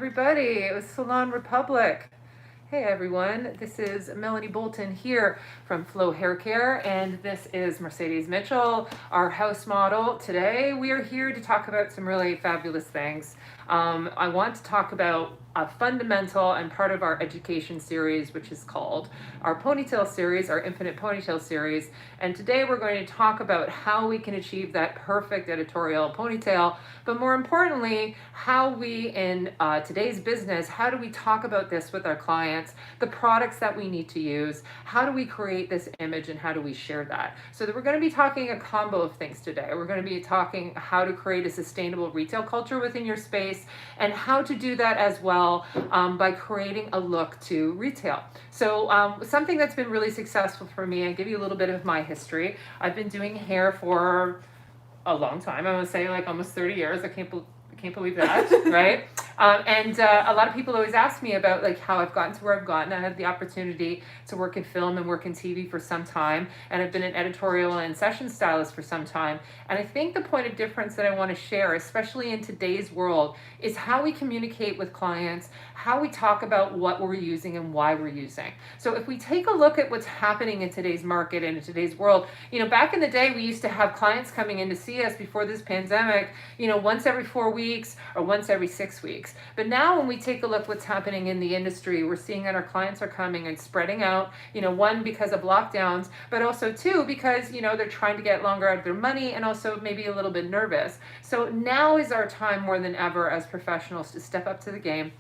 everybody. It was Salon Republic. Hey everyone, this is Melanie Bolton here from Flow Hair Care, and this is Mercedes Mitchell, our house model. Today we are here to talk about some really fabulous things. I want to talk about a fundamental and part of our education series, which is called our Ponytail series, our Infinite Ponytail series. And today we're going to talk about how we can achieve that perfect editorial ponytail, but more importantly, how we in today's business, how do we talk about this with our clients, the products that we need to use, how do we create this image, and how do we share that? So that we're going to be talking a combo of things today. We're going to be talking how to create a sustainable retail culture within your space, and how to do that as well by creating a look to retail. So something that's been really successful for me, I'll give you a little bit of my history. I've been doing hair for a long time. I would say like almost 30 years. I can't believe that, right? And a lot of people always ask me about like how I've gotten to where I've gotten. I had the opportunity to work in film and work in TV for some time, and I've been an editorial and session stylist for some time. And I think the point of difference that I want to share, especially in today's world, is how we communicate with clients, how we talk about what we're using and why we're using. So if we take a look at what's happening in today's market and in today's world, back in the day, we used to have clients coming in to see us before this pandemic, once every 4 weeks or once every 6 weeks. But now when we take a look what's happening in the industry, we're seeing that our clients are coming and spreading out, one, because of lockdowns, but also two, because, they're trying to get longer out of their money and also maybe a little bit nervous. So now is our time more than ever as professionals to step up to the game,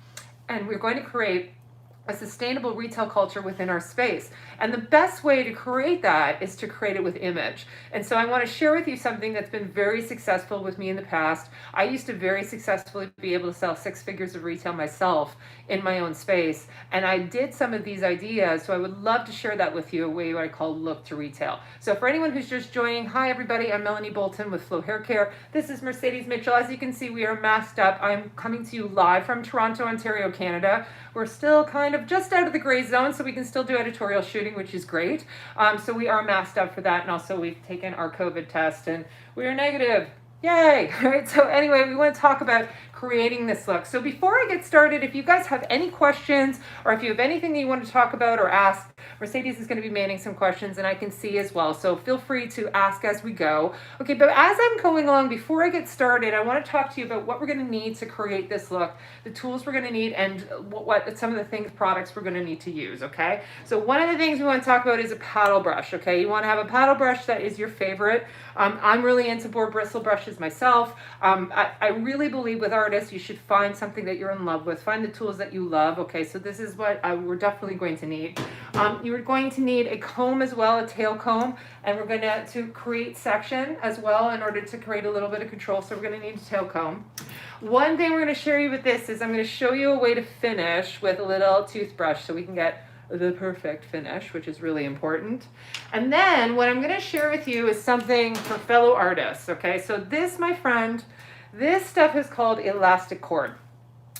and we're going to create a sustainable retail culture within our space. And the best way to create that is to create it with image. And so I want to share with you something that's been very successful with me in the past. I used to very successfully be able to sell 6 figures of retail myself in my own space. And I did some of these ideas, so I would love to share that with you, a way what I call look to retail. So for anyone who's just joining, hi everybody, I'm Melanie Bolton with Flow Hair Care. This is Mercedes Mitchell. As you can see, we are masked up. I'm coming to you live from Toronto, Ontario, Canada. We're still kind of just out of the gray zone, so we can still do editorial shooting, which is great. So we are masked up for that, and also we've taken our COVID test, and we are negative. Yay! All right, so anyway, we want to talk about creating this look. So before I get started, if you guys have any questions, or if you have anything that you want to talk about or ask, Mercedes is going to be manning some questions, and I can see as well, so feel free to ask as we go. Okay, but as I'm going along, before I get started, I want to talk to you about what we're going to need to create this look, the tools we're going to need, and what some of the things, products we're going to need to use, okay? So one of the things we want to talk about is a paddle brush, okay? You want to have a paddle brush that is your favorite. I'm really into boar bristle brushes myself. I really believe with artists, you should find something that you're in love with. Find the tools that you love, okay? So this is what we're definitely going to need. You're going to need a comb as well, a tail comb, and we're going to create section as well in order to create a little bit of control, so we're going to need a tail comb. One thing we're going to share you with this is I'm going to show you a way to finish with a little toothbrush so we can get the perfect finish, which is really important. And then what I'm going to share with you is something for fellow artists, okay? So this, my friend, this stuff is called elastic cord.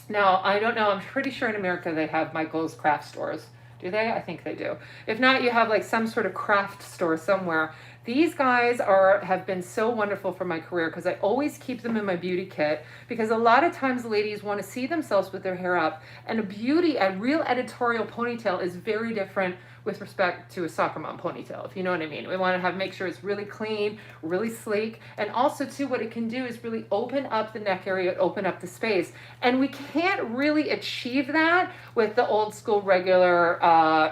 Now, I don't know, I'm pretty sure in America they have Michael's craft stores. Do they? I think they do. If not, you have like some sort of craft store somewhere. These guys have been so wonderful for my career because I always keep them in my beauty kit, because a lot of times ladies want to see themselves with their hair up, and a real editorial ponytail is very different with respect to a soccer mom ponytail, if you know what I mean. We want to make sure it's really clean, really sleek, and also too, what it can do is really open up the neck area, open up the space. And we can't really achieve that with the old school regular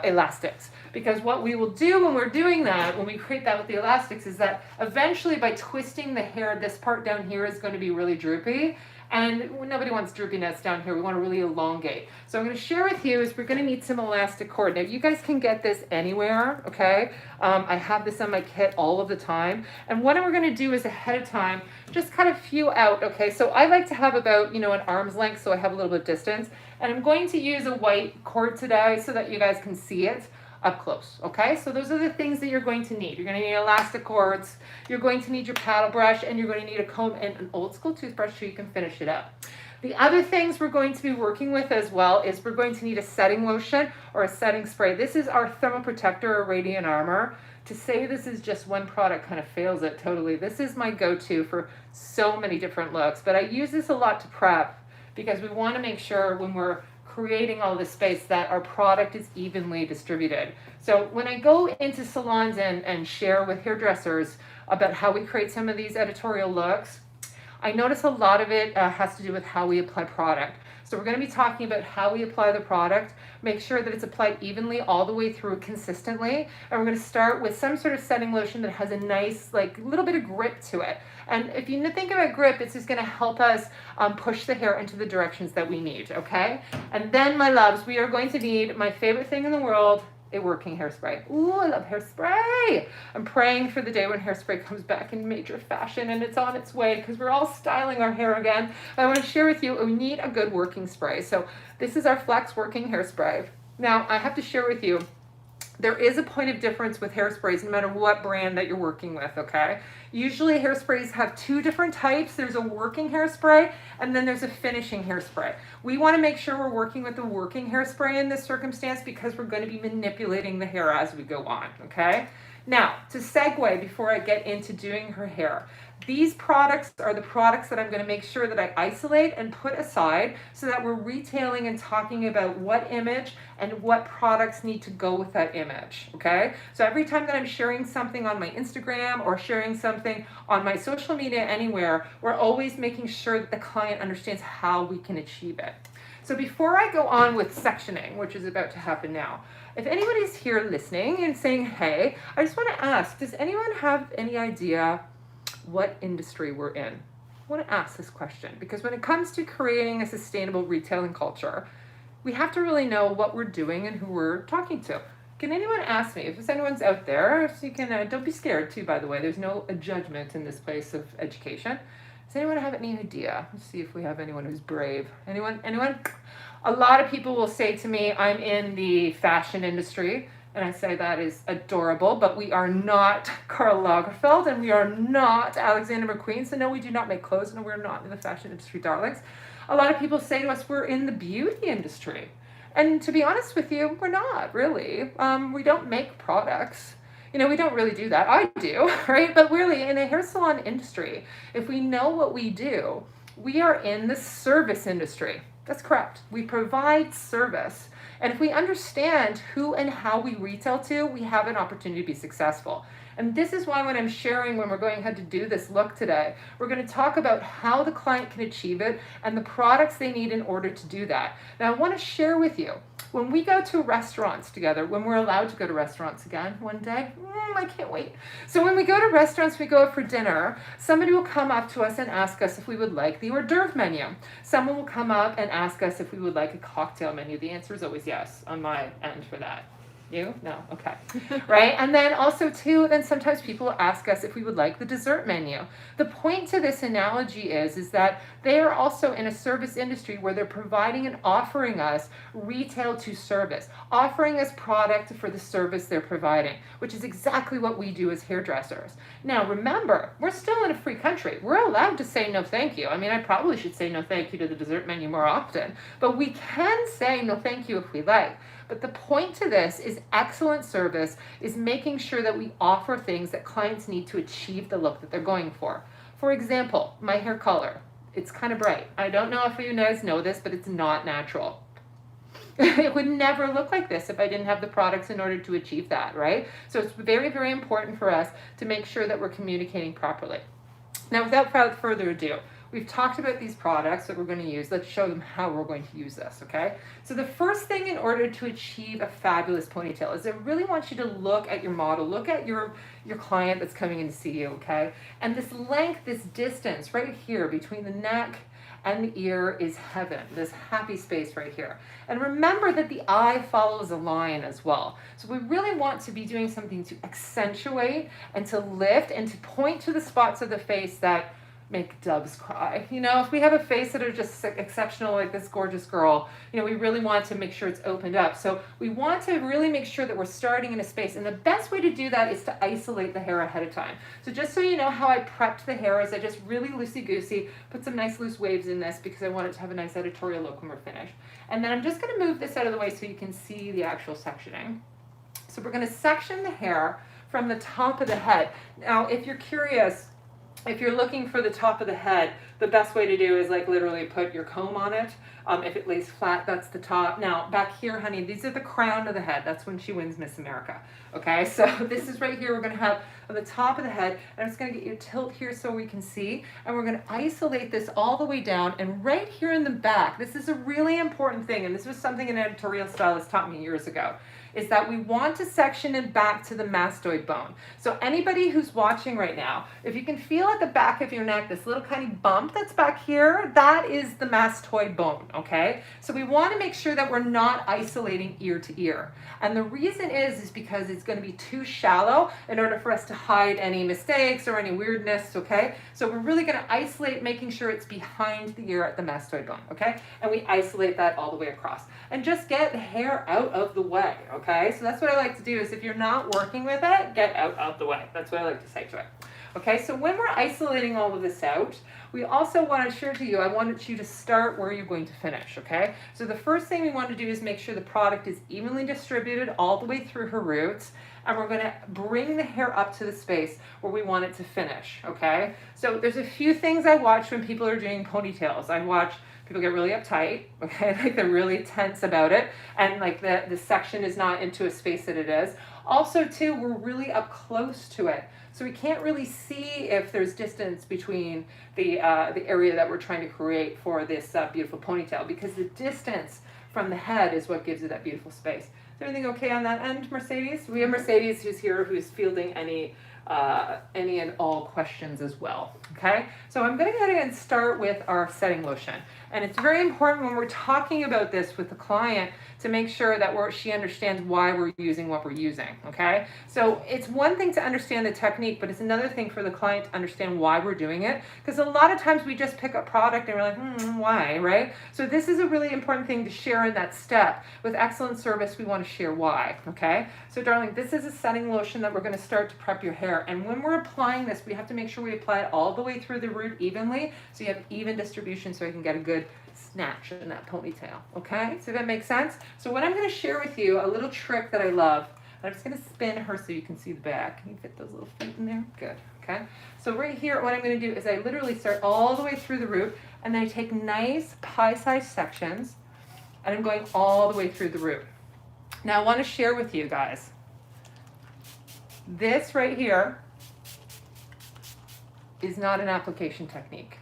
elastics. Because what we will do when we're doing that, when we create that with the elastics, is that eventually by twisting the hair, this part down here is going to be really droopy. And nobody wants droopiness down here. We want to really elongate. So I'm going to share with you is we're going to need some elastic cord. Now you guys can get this anywhere, okay? I have this on my kit all of the time. And what we're going to do is ahead of time, just kind of few out, okay? So I like to have about, an arm's length, so I have a little bit of distance. And I'm going to use a white cord today so that you guys can see it up close, okay? So those are the things that you're going to need. You're going to need elastic cords, you're going to need your paddle brush, and you're going to need a comb and an old school toothbrush so you can finish it up. The other things we're going to be working with as well is we're going to need a setting lotion or a setting spray. This is our thermal protector or radiant armor. To say this is just one product kind of fails it totally. This is my go-to for so many different looks, but I use this a lot to prep because we want to make sure when we're creating all this space that our product is evenly distributed. So when I go into salons and share with hairdressers about how we create some of these editorial looks, I notice a lot of it has to do with how we apply product. So we're going to be talking about how we apply the product, make sure that it's applied evenly all the way through consistently. And we're going to start with some sort of setting lotion that has a nice, like, little bit of grip to it. And if you think about grip, it's just going to help us push the hair into the directions that we need, okay? And then, my loves, we are going to need my favorite thing in the world, a working hairspray. Ooh, I love hairspray. I'm praying for the day when hairspray comes back in major fashion, and it's on its way because we're all styling our hair again. I want to share with you, we need a good working spray. So this is our Flex working hairspray. Now, I have to share with you, there is a point of difference with hairsprays no matter what brand that you're working with, okay? Usually hairsprays have two different types. There's a working hairspray and then there's a finishing hairspray. We want to make sure we're working with the working hairspray in this circumstance because we're going to be manipulating the hair as we go on, okay? Now, to segue before I get into doing her hair, these products are the products that I'm going to make sure that I isolate and put aside so that we're retailing and talking about what image and what products need to go with that image, okay? So every time that I'm sharing something on my Instagram or sharing something on my social media anywhere, we're always making sure that the client understands how we can achieve it. So before I go on with sectioning, which is about to happen now, if anybody's here listening and saying, hey, I just want to ask, does anyone have any idea what industry we're in? I want to ask this question because when it comes to creating a sustainable retailing culture, we have to really know what we're doing and who we're talking to. Can anyone ask me, if anyone's out there, so you can, don't be scared too, by the way, there's no judgment in this place of education. Does anyone have any idea? Let's see if we have anyone who's brave. Anyone? A lot of people will say to me, I'm in the fashion industry. And I say that is adorable, but we are not Karl Lagerfeld and we are not Alexander McQueen. So no, we do not make clothes and we're not in the fashion industry, darlings. A lot of people say to us, we're in the beauty industry. And to be honest with you, we're not really. We don't make products. You know, we don't really do that. I do, right? But really, in the hair salon industry, if we know what we do, we are in the service industry. That's correct. We provide service. And if we understand who and how we retail to, we have an opportunity to be successful. And this is why when I'm sharing, when we're going ahead to do this look today, we're going to talk about how the client can achieve it and the products they need in order to do that. Now, I want to share with you, when we go to restaurants together, when we're allowed to go to restaurants again one day, I can't wait. So when we go to restaurants, we go out for dinner, somebody will come up to us and ask us if we would like the hors d'oeuvre menu. Someone will come up and ask us if we would like a cocktail menu. The answer is always yes on my end for that. You? No? Okay. Right? And then also too, then sometimes people ask us if we would like the dessert menu. The point to this analogy is that they are also in a service industry where they're providing and offering us retail to service, offering us product for the service they're providing, which is exactly what we do as hairdressers. Now, remember, we're still in a free country. We're allowed to say no thank you. I mean, I probably should say no thank you to the dessert menu more often, but we can say no thank you if we like. But the point to this is excellent service is making sure that we offer things that clients need to achieve the look that they're going for. For example, my hair color. It's kind of bright. I don't know if you guys know this, but it's not natural. It would never look like this if I didn't have the products in order to achieve that, right? So it's very, very important for us to make sure that we're communicating properly. Now, without further ado, we've talked about these products that we're going to use. Let's show them how we're going to use this, okay? So the first thing in order to achieve a fabulous ponytail is I really want you to look at your model, look at your client that's coming in to see you, okay? And this length, this distance right here between the neck and the ear is heaven, this happy space right here. And remember that the eye follows a line as well. So we really want to be doing something to accentuate and to lift and to point to the spots of the face that make doves cry. You know, if we have a face that are just exceptional, like this gorgeous girl, you know, we really want to make sure it's opened up. So we want to really make sure that we're starting in a space. And the best way to do that is to isolate the hair ahead of time. So just so you know how I prepped the hair is I just really loosey-goosey put some nice loose waves in this because I want it to have a nice editorial look when we're finished. And then I'm just going to move this out of the way so you can see the actual sectioning. So we're going to section the hair from the top of the head. Now, if you're curious, if you're looking for the top of the head, the best way to do is like literally put your comb on it. If it lays flat, that's the top. Now, back here, honey, these are the crown of the head. That's when she wins Miss America. Okay, so this is right here. We're gonna have on the top of the head, and I'm just gonna get you to tilt here so we can see, and we're gonna isolate this all the way down, and right here in the back, this is a really important thing, and this was something an editorial stylist taught me years ago, is that we want to section it back to the mastoid bone. So anybody who's watching right now, if you can feel at the back of your neck, this little tiny bump that's back here, that is the mastoid bone, okay? So we want to make sure that we're not isolating ear to ear. And the reason is because it's going to be too shallow in order for us to hide any mistakes or any weirdness, okay? So we're really going to isolate, making sure it's behind the ear at the mastoid bone, okay? And we isolate that all the way across. And just get the hair out of the way, okay? So that's what I like to do is if you're not working with it, get out of the way. That's what I like to say to it. Okay, so when we're isolating all of this out, we also want to share to you, I wanted you to start where you're going to finish, okay? So the first thing we want to do is make sure the product is evenly distributed all the way through her roots, and we're going to bring the hair up to the space where we want it to finish, okay? So there's a few things I watch when people are doing ponytails. I watch people get really uptight, okay? Like they're really tense about it, and like the section is not into a space that it is. Also, too, we're really up close to it. So we can't really see if there's distance between the area that we're trying to create for this beautiful ponytail, because the distance from the head is what gives it that beautiful space. Is everything okay on that end, Mercedes? We have Mercedes who's here, who's fielding any and all questions as well, okay? So I'm gonna go ahead and start with our setting lotion. And it's very important when we're talking about this with the client to make sure that she understands why we're using what we're using, okay? So it's one thing to understand the technique, but it's another thing for the client to understand why we're doing it, because a lot of times we just pick a product and we're like, why, right? So this is a really important thing to share in that step. With excellent service, we want to share why, okay? So darling, this is a setting lotion that we're going to start to prep your hair, and when we're applying this, we have to make sure we apply it all the way through the root evenly, so you have even distribution so you can get a good snatch in that ponytail, okay? So that makes sense? So what I'm going to share with you, a little trick that I love, I'm just going to spin her so you can see the back. Can you fit those little feet in there? Good, okay? So right here, what I'm going to do is I literally start all the way through the root, and then I take nice pie-sized sections, and I'm going all the way through the root. Now I want to share with you guys, this right here is not an application technique.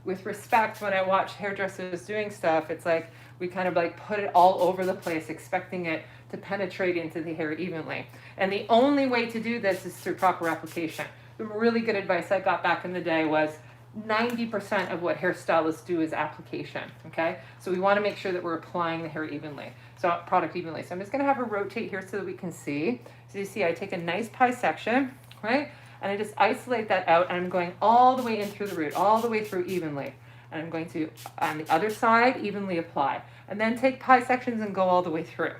With respect, when I watch hairdressers doing stuff, it's like we kind of like put it all over the place, expecting it to penetrate into the hair evenly. And the only way to do this is through proper application. The really good advice I got back in the day was 90% of what hairstylists do is application, okay? So we want to make sure that we're applying the hair evenly, so product evenly. So I'm just going to have her rotate here so that we can see. So you see I take a nice pie section, right? And I just isolate that out, and I'm going all the way in through the root, all the way through evenly. And I'm going to, on the other side, evenly apply. And then take pie sections and go all the way through.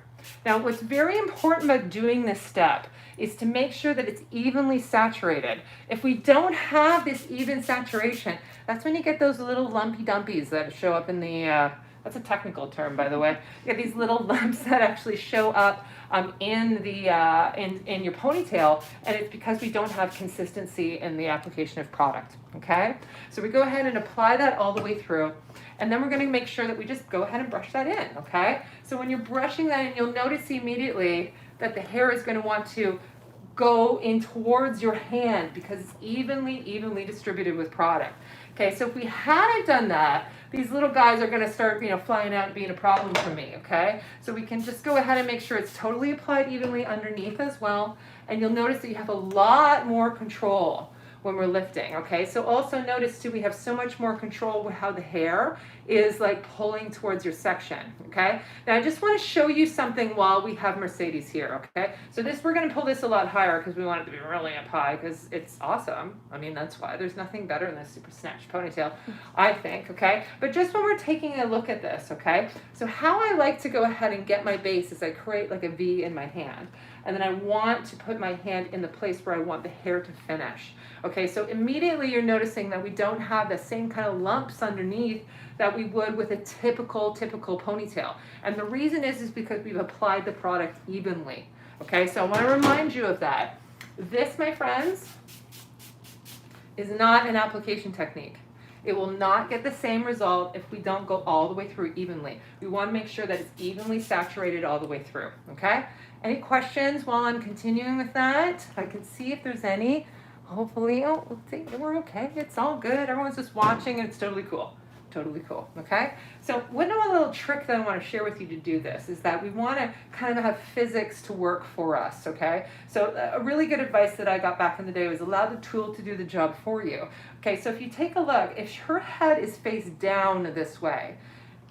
Now, what's very important about doing this step is to make sure that it's evenly saturated. If we don't have this even saturation, that's when you get those little lumpy dumpies that show up in the, that's a technical term, by the way. You get these little lumps that actually show up in your ponytail, and it's because we don't have consistency in the application of product, okay? So we go ahead and apply that all the way through, and then we're going to make sure that we just go ahead and brush that in, okay? So when you're brushing that in, you'll notice immediately that the hair is going to want to go in towards your hand because it's evenly distributed with product. Okay, so if we hadn't done that, these little guys are going to start, flying out and being a problem for me, okay? So we can just go ahead and make sure it's totally applied evenly underneath as well, and you'll notice that you have a lot more control when we're lifting, okay? So also notice too, we have so much more control with how the hair is like pulling towards your section, okay? Now I just want to show you something while we have Mercedes here, okay? So we're going to pull this a lot higher because we want it to be really up high because it's awesome. I mean, that's why there's nothing better than a super snatched ponytail, I think, okay? But just when we're taking a look at this, okay? So how I like to go ahead and get my base is I create like a V in my hand. And then I want to put my hand in the place where I want the hair to finish. Okay, so immediately you're noticing that we don't have the same kind of lumps underneath that we would with a typical ponytail. And the reason is because we've applied the product evenly. Okay, so I want to remind you of that. This, my friends, is not an application technique. It will not get the same result if we don't go all the way through evenly. We want to make sure that it's evenly saturated all the way through, okay? Any questions while I'm continuing with that? I can see if there's any. Hopefully, oh, let's see, we're okay. It's all good. Everyone's just watching and it's totally cool. Totally cool, okay? So one little trick that I want to share with you to do this is that we want to kind of have physics to work for us, okay? So a really good advice that I got back in the day was allow the tool to do the job for you. Okay, so if you take a look, if her head is face down this way,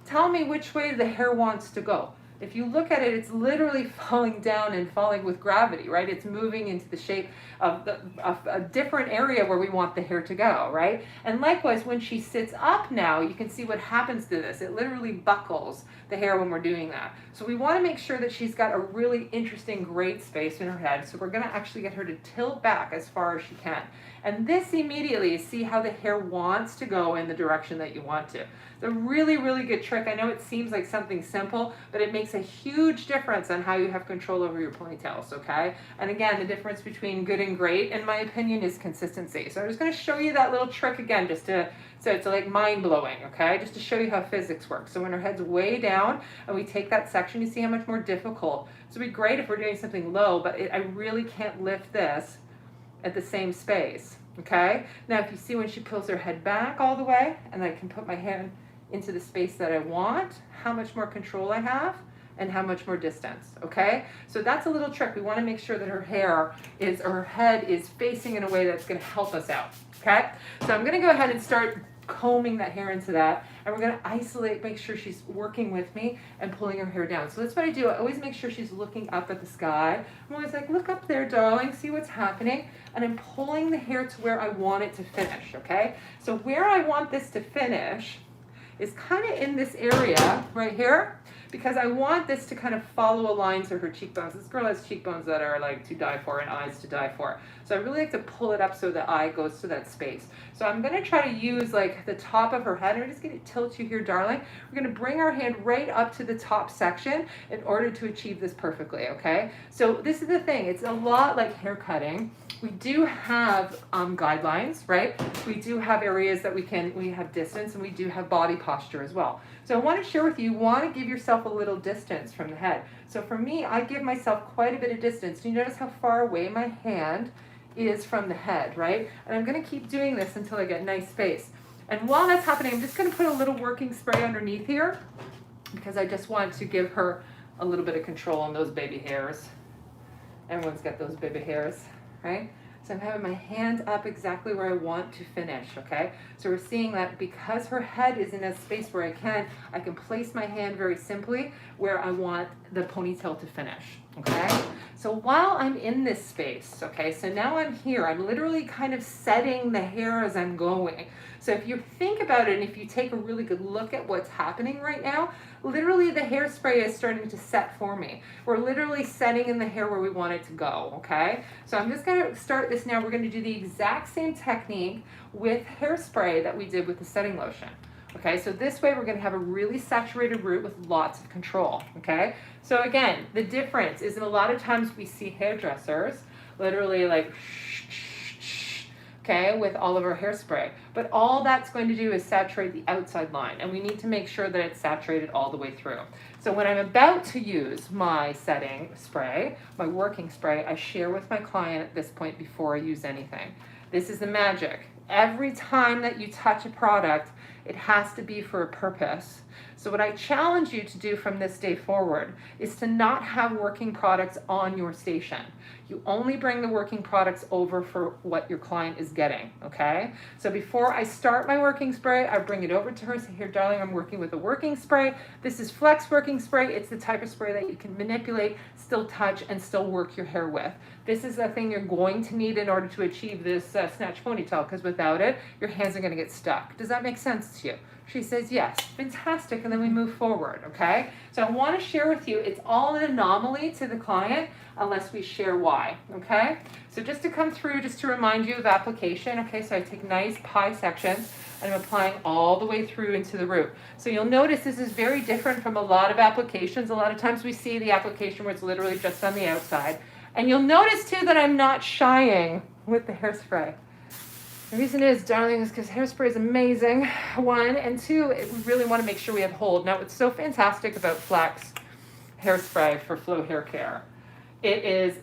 tell me which way the hair wants to go. If you look at it, it's literally falling down and falling with gravity, right? It's moving into the shape of a different area where we want the hair to go, right? And likewise, when she sits up now, you can see what happens to this. It literally buckles the hair when we're doing that. So we want to make sure that she's got a really interesting, great space in her head. So we're going to actually get her to tilt back as far as she can. And this immediately, see how the hair wants to go in the direction that you want to. It's a really, really good trick. I know it seems like something simple, but it makes a huge difference on how you have control over your ponytails, okay? And again, the difference between good and great, in my opinion, is consistency. So I'm just going to show you that little trick again, so it's like mind-blowing, okay? Just to show you how physics works. So when her head's way down and we take that section, you see how much more difficult. So it'd be great if we're doing something low, but I really can't lift this at the same space, okay? Now if you see when she pulls her head back all the way and I can put my hand into the space that I want, how much more control I have and how much more distance, okay? So that's a little trick. We want to make sure that her head is facing in a way that's going to help us out, okay? So I'm going to go ahead and start combing that hair into that, and we're going to isolate, make sure she's working with me and pulling her hair down. So that's what I do. I always make sure she's looking up at the sky. I'm always like, look up there, darling, see what's happening, and I'm pulling the hair to where I want it to finish, okay? So where I want this to finish is kind of in this area right here, because I want this to kind of follow a line to her cheekbones. This girl has cheekbones that are like to die for and eyes to die for. So I really like to pull it up so the eye goes to that space. So I'm going to try to use like the top of her head. I'm just going to tilt you here, darling. We're going to bring our hand right up to the top section in order to achieve this perfectly, okay? So this is the thing. It's a lot like hair cutting. We do have guidelines, right? We do have areas that we have distance, and we do have body posture as well. So I want to share with you, you want to give yourself a little distance from the head. So for me, I give myself quite a bit of distance. Do you notice how far away my hand is from the head, right? And I'm going to keep doing this until I get nice space. And while that's happening, I'm just going to put a little working spray underneath here because I just want to give her a little bit of control on those baby hairs. Everyone's got those baby hairs, right? So I'm having my hand up exactly where I want to finish, okay? So we're seeing that because her head is in a space where I can place my hand very simply where I want the ponytail to finish, okay? So while I'm in this space, okay, so now I'm here, I'm literally kind of setting the hair as I'm going. So if you think about it and if you take a really good look at what's happening right now, literally the hairspray is starting to set for me. We're literally setting in the hair where we want it to go, okay? So I'm just gonna start this now. We're gonna do the exact same technique with hairspray that we did with the setting lotion. Okay, so this way we're gonna have a really saturated root with lots of control, okay? So again, the difference is in a lot of times we see hairdressers literally like okay, with all of our hairspray. But all that's going to do is saturate the outside line, and we need to make sure that it's saturated all the way through. So when I'm about to use my setting spray, my working spray, I share with my client at this point before I use anything. This is the magic. Every time that you touch a product, it has to be for a purpose. So what I challenge you to do from this day forward is to not have working products on your station. You only bring the working products over for what your client is getting, okay? So before I start my working spray, I bring it over to her and say, here, darling, I'm working with a working spray. This is Flex working spray. It's the type of spray that you can manipulate, still touch, and still work your hair with. This is the thing you're going to need in order to achieve this snatch ponytail, because without it, your hands are going to get stuck. Does that make sense to you? She says, yes, fantastic, and then we move forward, okay? So I want to share with you, it's all an anomaly to the client unless we share why, okay? So just to come through, just to remind you of application, okay, so I take nice pie sections, and I'm applying all the way through into the root. So you'll notice this is very different from a lot of applications. A lot of times we see the application where it's literally just on the outside. And you'll notice too that I'm not shying with the hairspray. The reason is, darling, is because hairspray is amazing, one, and two, we really want to make sure we have hold. Now, what's so fantastic about Flex hairspray for flow hair care, it is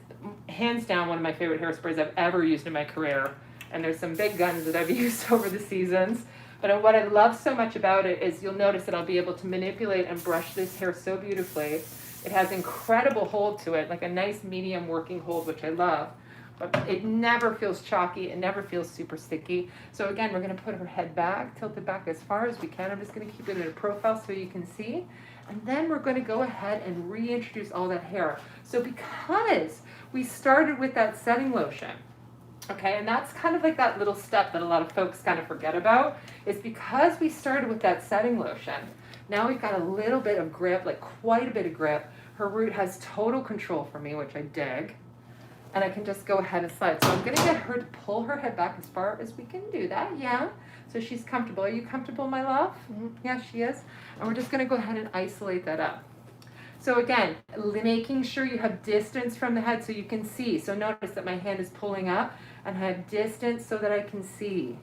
hands down one of my favorite hairsprays I've ever used in my career, and there's some big guns that I've used over the seasons, but what I love so much about it is you'll notice that I'll be able to manipulate and brush this hair so beautifully. It has incredible hold to it, like a nice medium working hold, which I love. But it never feels chalky. It never feels super sticky. So again, we're going to put her head back, tilt it back as far as we can. I'm just going to keep it in a profile so you can see. And then we're going to go ahead and reintroduce all that hair. So because we started with that setting lotion, okay, and that's kind of like that little step that a lot of folks kind of forget about, is because we started with that setting lotion, now we've got a little bit of grip, like quite a bit of grip. Her root has total control for me, which I dig. And I can just go ahead and slide. So I'm going to get her to pull her head back as far as we can do that. Yeah. So she's comfortable. Are you comfortable, my love? Mm-hmm. Yeah, she is. And we're just going to go ahead and isolate that up. So again, making sure you have distance from the head so you can see. So notice that my hand is pulling up and I have distance so that I can see.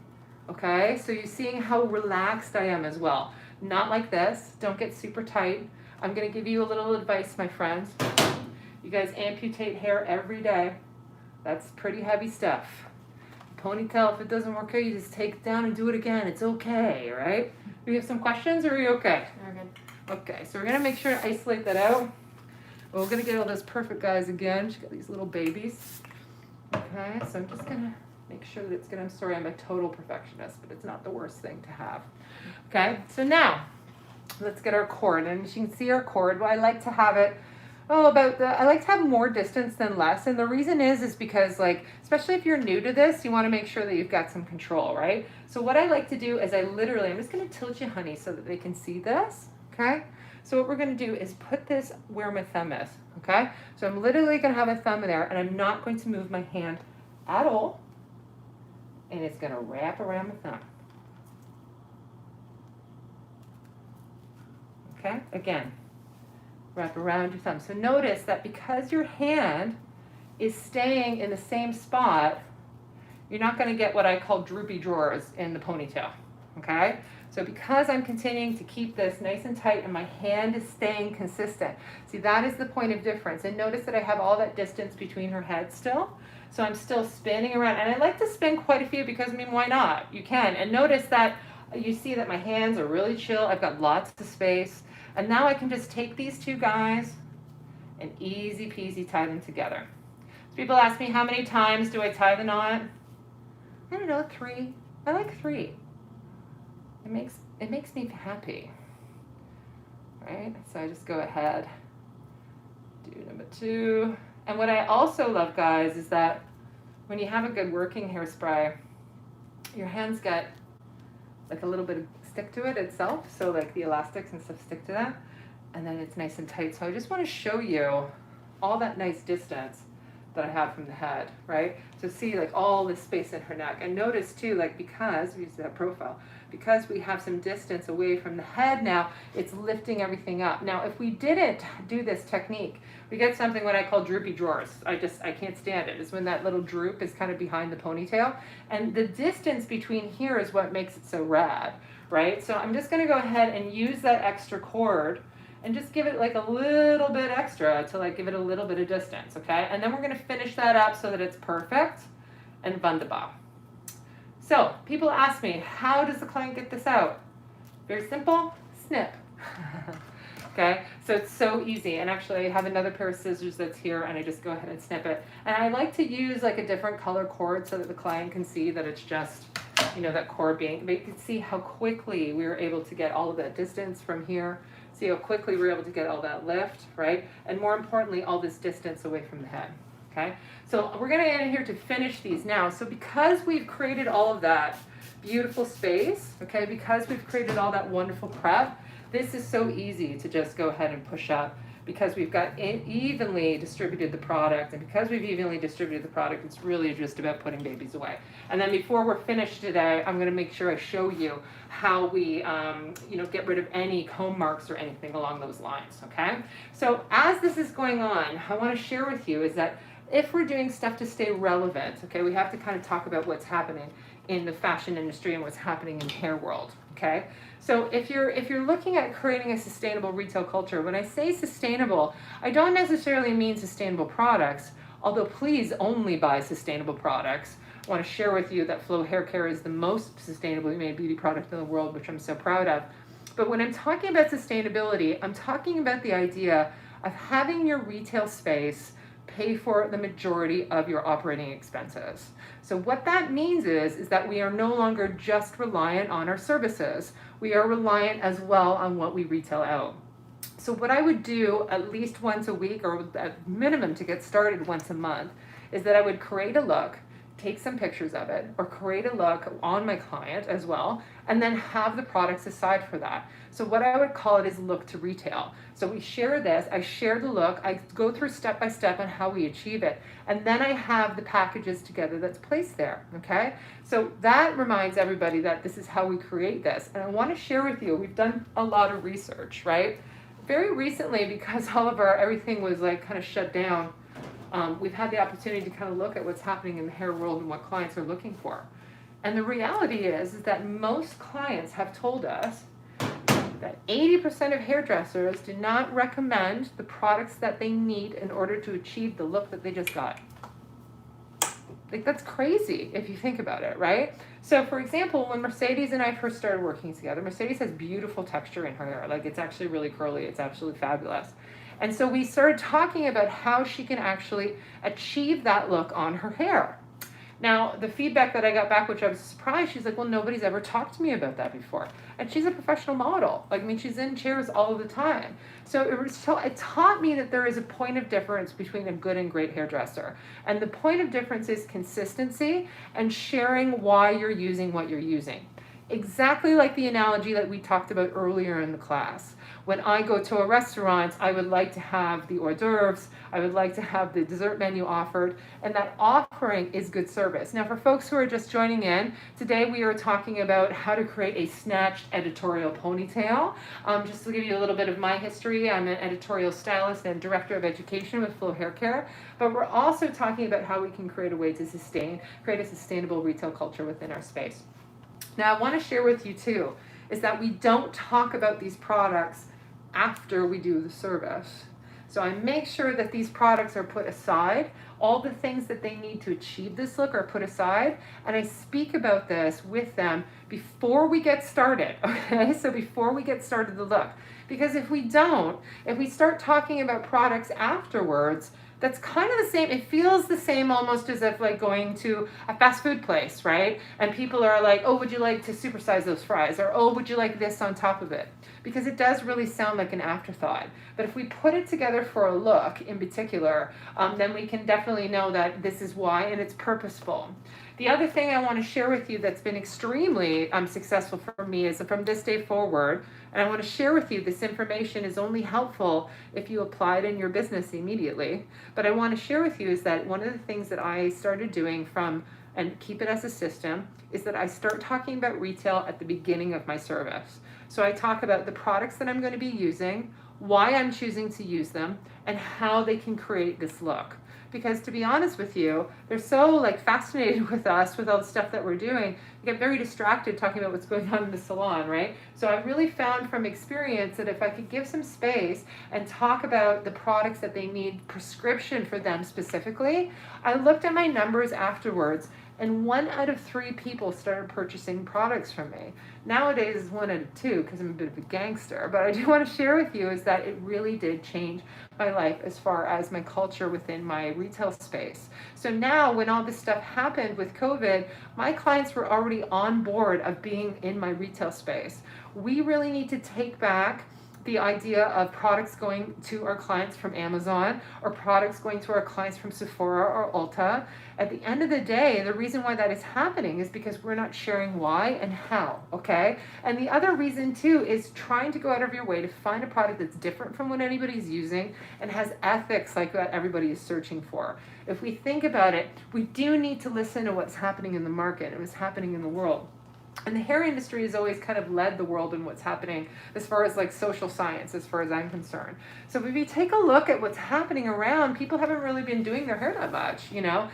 Okay? So you're seeing how relaxed I am as well. Not like this. Don't get super tight. I'm going to give you a little advice, my friends. You guys amputate hair every day. That's pretty heavy stuff. Ponytail, if it doesn't work out, you just take it down and do it again. It's okay, right? Do you have some questions or are you okay? We're good. Okay, so we're going to make sure to isolate that out. We're going to get all those perfect guys again. She's got these little babies. Okay, so I'm just going to make sure that it's good. I'm sorry, I'm a total perfectionist, but it's not the worst thing to have. Okay, so now let's get our cord. And as you can see our cord, well, I like to have it I like to have more distance than less. And the reason is because, like, especially if you're new to this, you want to make sure that you've got some control, right? So what I like to do is I'm just going to tilt you, honey, so that they can see this, okay? So what we're going to do is put this where my thumb is, okay? So I'm literally going to have a thumb in there, and I'm not going to move my hand at all. And it's going to wrap around the thumb. Okay, again. Wrap around your thumb. So notice that because your hand is staying in the same spot, you're not going to get what I call droopy drawers in the ponytail, okay? So because I'm continuing to keep this nice and tight and my hand is staying consistent, see, that is the point of difference. And notice that I have all that distance between her head still. So I'm still spinning around. And I like to spin quite a few because, I mean, why not? You can. And notice that you see that my hands are really chill. I've got lots of space. And now I can just take these two guys and easy peasy tie them together. So people ask me, how many times do I tie the knot? I don't know, 3. I like 3. It makes me happy, right? So I just go ahead, do number 2. And what I also love, guys, is that when you have a good working hairspray, your hands get like a little bit of stick to it itself, so like the elastics and stuff stick to that, and then it's nice and tight. So I just want to show you all that nice distance that I have from the head, right? So see, like, all this space in her neck. And notice too, like, because we use that profile, because we have some distance away from the head now, it's lifting everything up. Now, if we didn't do this technique, we get something what I call droopy drawers. I can't stand it. It's when that little droop is kind of behind the ponytail. And the distance between here is what makes it so rad, right? So I'm just gonna go ahead and use that extra cord and just give it like a little bit extra to like give it a little bit of distance, okay? And then we're gonna finish that up so that it's perfect and wunderbar. So people ask me, how does the client get this out? Very simple, snip. Okay, so it's so easy. And actually I have another pair of scissors that's here and I just go ahead and snip it. And I like to use like a different color cord so that the client can see that it's just, you know, that cord being, they can see how quickly we were able to get all of that distance from here. See how quickly we're able to get all that lift, right? And more importantly, all this distance away from the head, okay? So we're gonna get in here to finish these now. So because we've created all of that beautiful space, okay, because we've created all that wonderful prep, this is so easy to just go ahead and push up because we've got evenly distributed the product, and because we've evenly distributed the product, it's really just about putting babies away. And then before we're finished today, I'm gonna make sure I show you how we get rid of any comb marks or anything along those lines, okay? So as this is going on, I wanna share with you is that if we're doing stuff to stay relevant, okay, we have to kind of talk about what's happening. in the fashion industry and what's happening in the hair world, okay? So if you're looking at creating a sustainable retail culture, when I say sustainable, I don't necessarily mean sustainable products, although please only buy sustainable products. I want to share with you that Flow Hair Care is the most sustainably made beauty product in the world, which I'm so proud of. But when I'm talking about sustainability, I'm talking about the idea of having your retail space pay for the majority of your operating expenses. So what that means is that we are no longer just reliant on our services. We are reliant as well on what we retail out. So what I would do at least once a week, or at minimum to get started once a month, is that I would create a look, take some pictures of it, or create a look on my client as well, and then have the products aside for that. So what I would call it is look to retail. So we share this, I share the look, I go through step by step on how we achieve it, and then I have the packages together that's placed there, okay? So that reminds everybody that this is how we create this. And I want to share with you, we've done a lot of research, right? Very recently, because all of everything was like kind of shut down, we've had the opportunity to kind of look at what's happening in the hair world and what clients are looking for. And the reality is that most clients have told us that 80% of hairdressers do not recommend the products that they need in order to achieve the look that they just got. Like, that's crazy if you think about it, right? So for example, when Mercedes and I first started working together, Mercedes has beautiful texture in her hair. Like, it's actually really curly. It's absolutely fabulous. And so we started talking about how she can actually achieve that look on her hair. Now, the feedback that I got back, which I was surprised, she's like, well, nobody's ever talked to me about that before. And she's a professional model. Like, I mean, she's in chairs all the time. So it taught me that there is a point of difference between a good and great hairdresser. And the point of difference is consistency and sharing why you're using what you're using. Exactly like the analogy that we talked about earlier in the class. When I go to a restaurant, I would like to have the hors d'oeuvres, I would like to have the dessert menu offered, and that offering is good service. Now, for folks who are just joining in, today we are talking about how to create a snatched editorial ponytail. Just to give you a little bit of my history, I'm an editorial stylist and director of education with Flow Hair Care, but we're also talking about how we can create a way to create a sustainable retail culture within our space. Now, I want to share with you too, is that we don't talk about these products after we do the service. So I make sure that these products are put aside. All the things that they need to achieve this look are put aside. And I speak about this with them before we get started, okay? So before we get started the look. Because if we start talking about products afterwards, that's kind of the same. It feels the same almost as if like going to a fast food place, right? And people are like, oh, would you like to supersize those fries? Or, oh, would you like this on top of it? Because it does really sound like an afterthought. But if we put it together for a look in particular, then we can definitely know that this is why, and it's purposeful. The other thing I want to share with you that's been extremely successful for me is from this day forward, and I want to share with you this information is only helpful if you apply it in your business immediately. But I want to share with you is that one of the things that I started doing and keep it as a system, is that I start talking about retail at the beginning of my service. So I talk about the products that I'm going to be using, why I'm choosing to use them, and how they can create this look. Because to be honest with you, they're so like fascinated with us, with all the stuff that we're doing, you get very distracted talking about what's going on in the salon, right? So I really found from experience that if I could give some space and talk about the products that they need prescription for them specifically, I looked at my numbers afterwards, and 1 out of 3 people started purchasing products from me. Nowadays it's 1 out of 2 because I'm a bit of a gangster, but I do want to share with you is that it really did change my life as far as my culture within my retail space. So now when all this stuff happened with COVID, my clients were already on board of being in my retail space. We really need to take back the idea of products going to our clients from Amazon or products going to our clients from Sephora or Ulta. At the end of the day, the reason why that is happening is because we're not sharing why and how, okay? And the other reason too is trying to go out of your way to find a product that's different from what anybody's using and has ethics like what everybody is searching for. If we think about it, we do need to listen to what's happening in the market and what's happening in the world. And the hair industry has always kind of led the world in what's happening as far as like social science, as far as I'm concerned. So if you take a look at what's happening around, people haven't really been doing their hair that much, you know.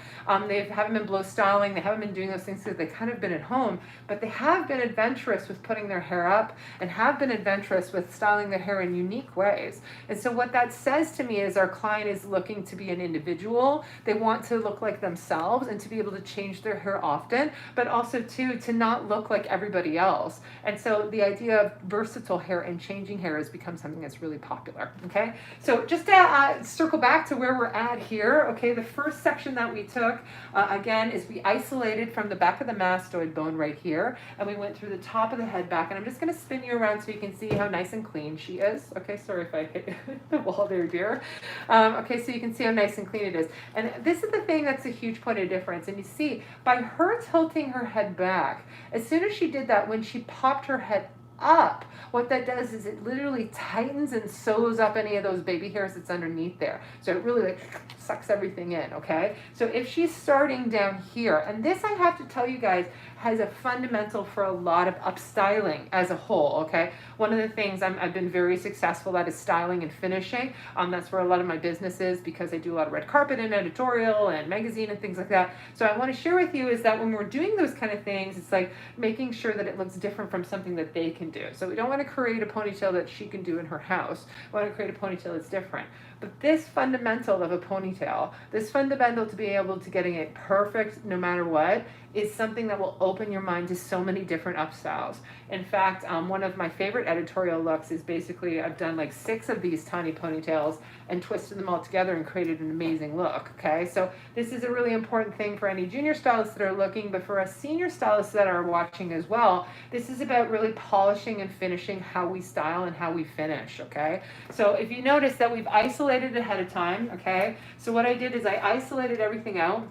They haven't been blow styling, they haven't been doing those things because they've kind of been at home, but they have been adventurous with putting their hair up and have been adventurous with styling their hair in unique ways. And so what that says to me is our client is looking to be an individual. They want to look like themselves and to be able to change their hair often, but also to not look like everybody else. And so the idea of versatile hair and changing hair has become something that's really popular. Okay, so just to circle back to where we're at here. Okay, the first section that we took again is we isolated from the back of the mastoid bone right here, and we went through the top of the head back. And I'm just going to spin you around so you can see how nice and clean she is. Okay, sorry if I hit the wall there, dear. Okay, so you can see how nice and clean it is. And this is the thing that's a huge point of difference. And you see, by her tilting her head back, as soon as she did that, when she popped her head up, what that does is it literally tightens and sews up any of those baby hairs that's underneath there. So it really like sucks everything in, okay? So if she's starting down here, and this I have to tell you guys has a fundamental for a lot of upstyling as a whole, okay? One of the things I've been very successful at is styling and finishing. That's where a lot of my business is because I do a lot of red carpet and editorial and magazine and things like that. So I want to share with you is that when we're doing those kind of things, it's like making sure that it looks different from something that they can do. So we don't want to create a ponytail that she can do in her house. We want to create a ponytail that's different. But this fundamental of a ponytail, this fundamental to being able to getting it perfect no matter what, is something that will open your mind to so many different upstyles. In fact, one of my favorite editorial looks is basically I've done like 6 of these tiny ponytails and twisted them all together and created an amazing look, okay? So this is a really important thing for any junior stylists that are looking, but for us senior stylists that are watching as well, this is about really polishing and finishing how we style and how we finish, okay? So if you notice that we've isolated ahead of time, okay? So what I did is I isolated everything out,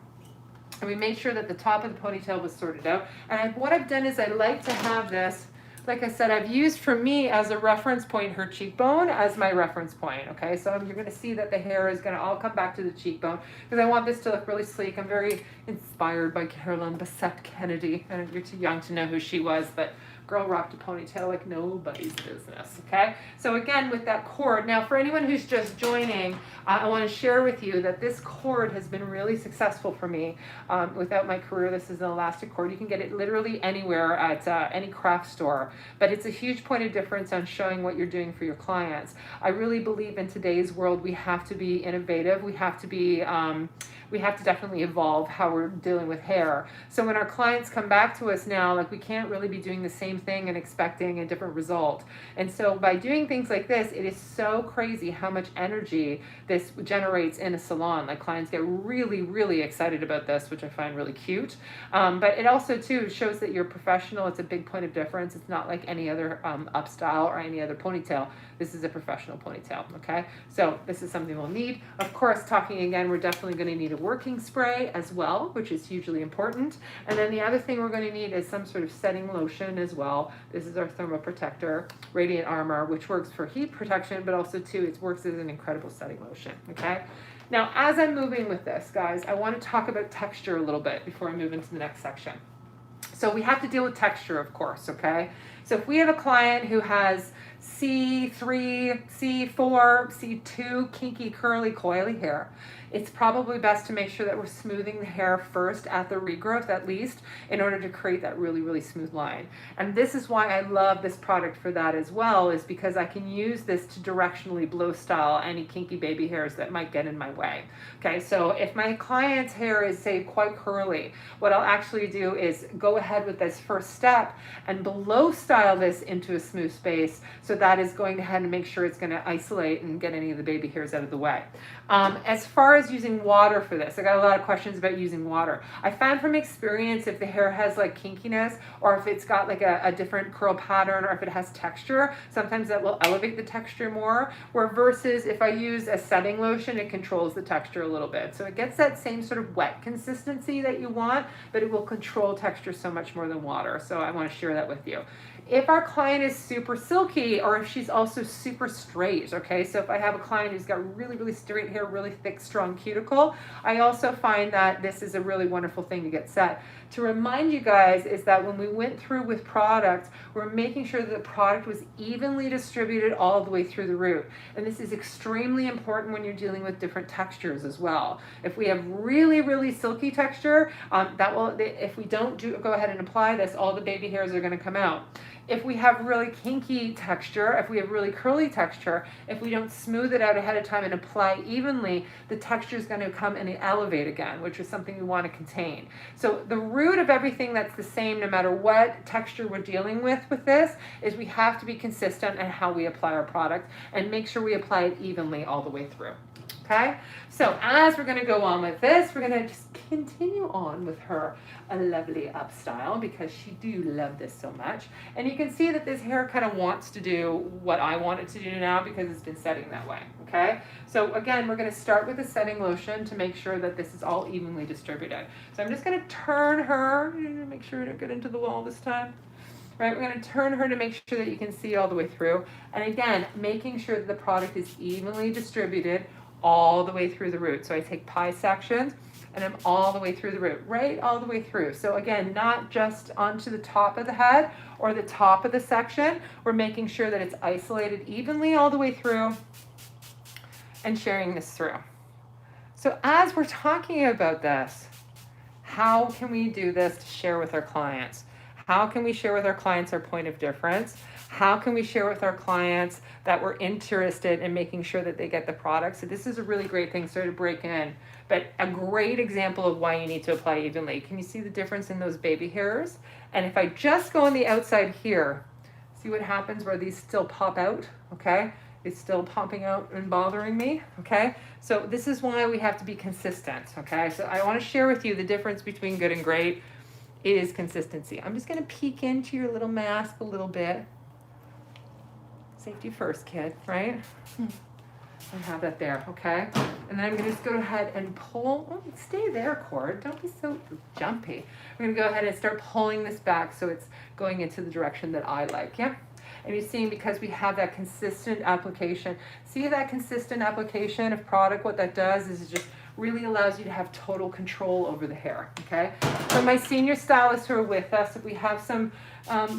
and we made sure that the top of the ponytail was sorted out. And what I've done is I like to have this, like I said, I've used for me as a reference point her cheekbone as my reference point, okay? So you're going to see that the hair is going to all come back to the cheekbone because I want this to look really sleek. I'm very inspired by Carolyn Bessette Kennedy. And you're too young to know who she was, but girl rocked a ponytail like nobody's business, okay? So again, with that cord, now for anyone who's just joining, I want to share with you that this cord has been really successful for me. Without my career, this is an elastic cord. You can get it literally anywhere at any craft store, but it's a huge point of difference on showing what you're doing for your clients. I really believe in today's world, we have to be innovative. We have to definitely evolve how we're dealing with hair. So when our clients come back to us now, like we can't really be doing the same thing and expecting a different result. And so by doing things like this, it is so crazy how much energy this generates in a salon. Like clients get really, really excited about this, which I find really cute. But it also too shows that you're professional. It's a big point of difference. It's not like any other upstyle or any other ponytail. This is a professional ponytail, okay? So this is something we'll need. Of course, talking again, we're definitely going to need a working spray as well, which is hugely important. And then the other thing we're going to need is some sort of setting lotion as well. This is our thermal protector, Radiant Armor, which works for heat protection, but also too, it works as an incredible setting lotion, okay? Now, as I'm moving with this, guys, I want to talk about texture a little bit before I move into the next section. So we have to deal with texture, of course, okay? So if we have a client who has C3, C4, C2 kinky, curly, coily hair, it's probably best to make sure that we're smoothing the hair first at the regrowth at least in order to create that really, really smooth line. And this is why I love this product for that as well, is because I can use this to directionally blow style any kinky baby hairs that might get in my way. Okay, so if my client's hair is, say, quite curly, what I'll actually do is go ahead with this first step and blow style this into a smooth space. So that is going ahead and make sure it's going to isolate and get any of the baby hairs out of the way. As far as using water for this, I got a lot of questions about using water. I found from experience if the hair has like kinkiness or if it's got like a different curl pattern or if it has texture, sometimes that will elevate the texture more, where versus if I use a setting lotion, it controls the texture a little bit. So it gets that same sort of wet consistency that you want, but it will control texture so much more than water. So I want to share that with you. If our client is super silky, or if she's also super straight, okay? So if I have a client who's got really, really straight hair, really thick, strong cuticle, I also find that this is a really wonderful thing to get set. To remind you guys is that when we went through with product, we're making sure that the product was evenly distributed all the way through the root. And this is extremely important when you're dealing with different textures as well. If we have really, really silky texture, if we don't go ahead and apply this, all the baby hairs are going to come out. If we have really kinky texture, if we have really curly texture, if we don't smooth it out ahead of time and apply evenly, the texture is going to come and elevate again, which is something we want to contain. So the root of everything that's the same, no matter what texture we're dealing with this, is we have to be consistent in how we apply our product and make sure we apply it evenly all the way through. Okay, so as we're going to go on with this, we're going to just continue on with her a lovely up style, because she do love this so much. And you can see that this hair kind of wants to do what I want it to do now, because it's been setting that way. Okay, so again, we're going to start with a setting lotion to make sure that this is all evenly distributed. So I'm just going to turn her, make sure we don't get into the wall this time. Right, we're going to turn her to make sure that you can see all the way through. And again, making sure that the product is evenly distributed all the way through the root. So I take pie sections and I'm all the way through the root, right all the way through. So again, not just onto the top of the head or the top of the section. We're making sure that it's isolated evenly all the way through and sharing this through. So as we're talking about this, how can we do this to share with our clients? How can we share with our clients our point of difference? How can we share with our clients that we're interested in making sure that they get the product? So this is a really great thing, sorry to break in, but a great example of why you need to apply evenly. Can you see the difference in those baby hairs? And if I just go on the outside here, see what happens where these still pop out, okay? It's still popping out and bothering me, okay? So this is why we have to be consistent, okay? So I want to share with you the difference between good and great is consistency. I'm just going to peek into your little mask a little bit. Safety first, kid, right? And have that there, okay? And then I'm going to just go ahead and pull. Oh, stay there, cord. Don't be so jumpy. We're going to go ahead and start pulling this back so it's going into the direction that I like, yeah? And you're seeing, because we have that consistent application. See that consistent application of product, what that does is it just really allows you to have total control over the hair, okay? For my senior stylists who are with us, if we have some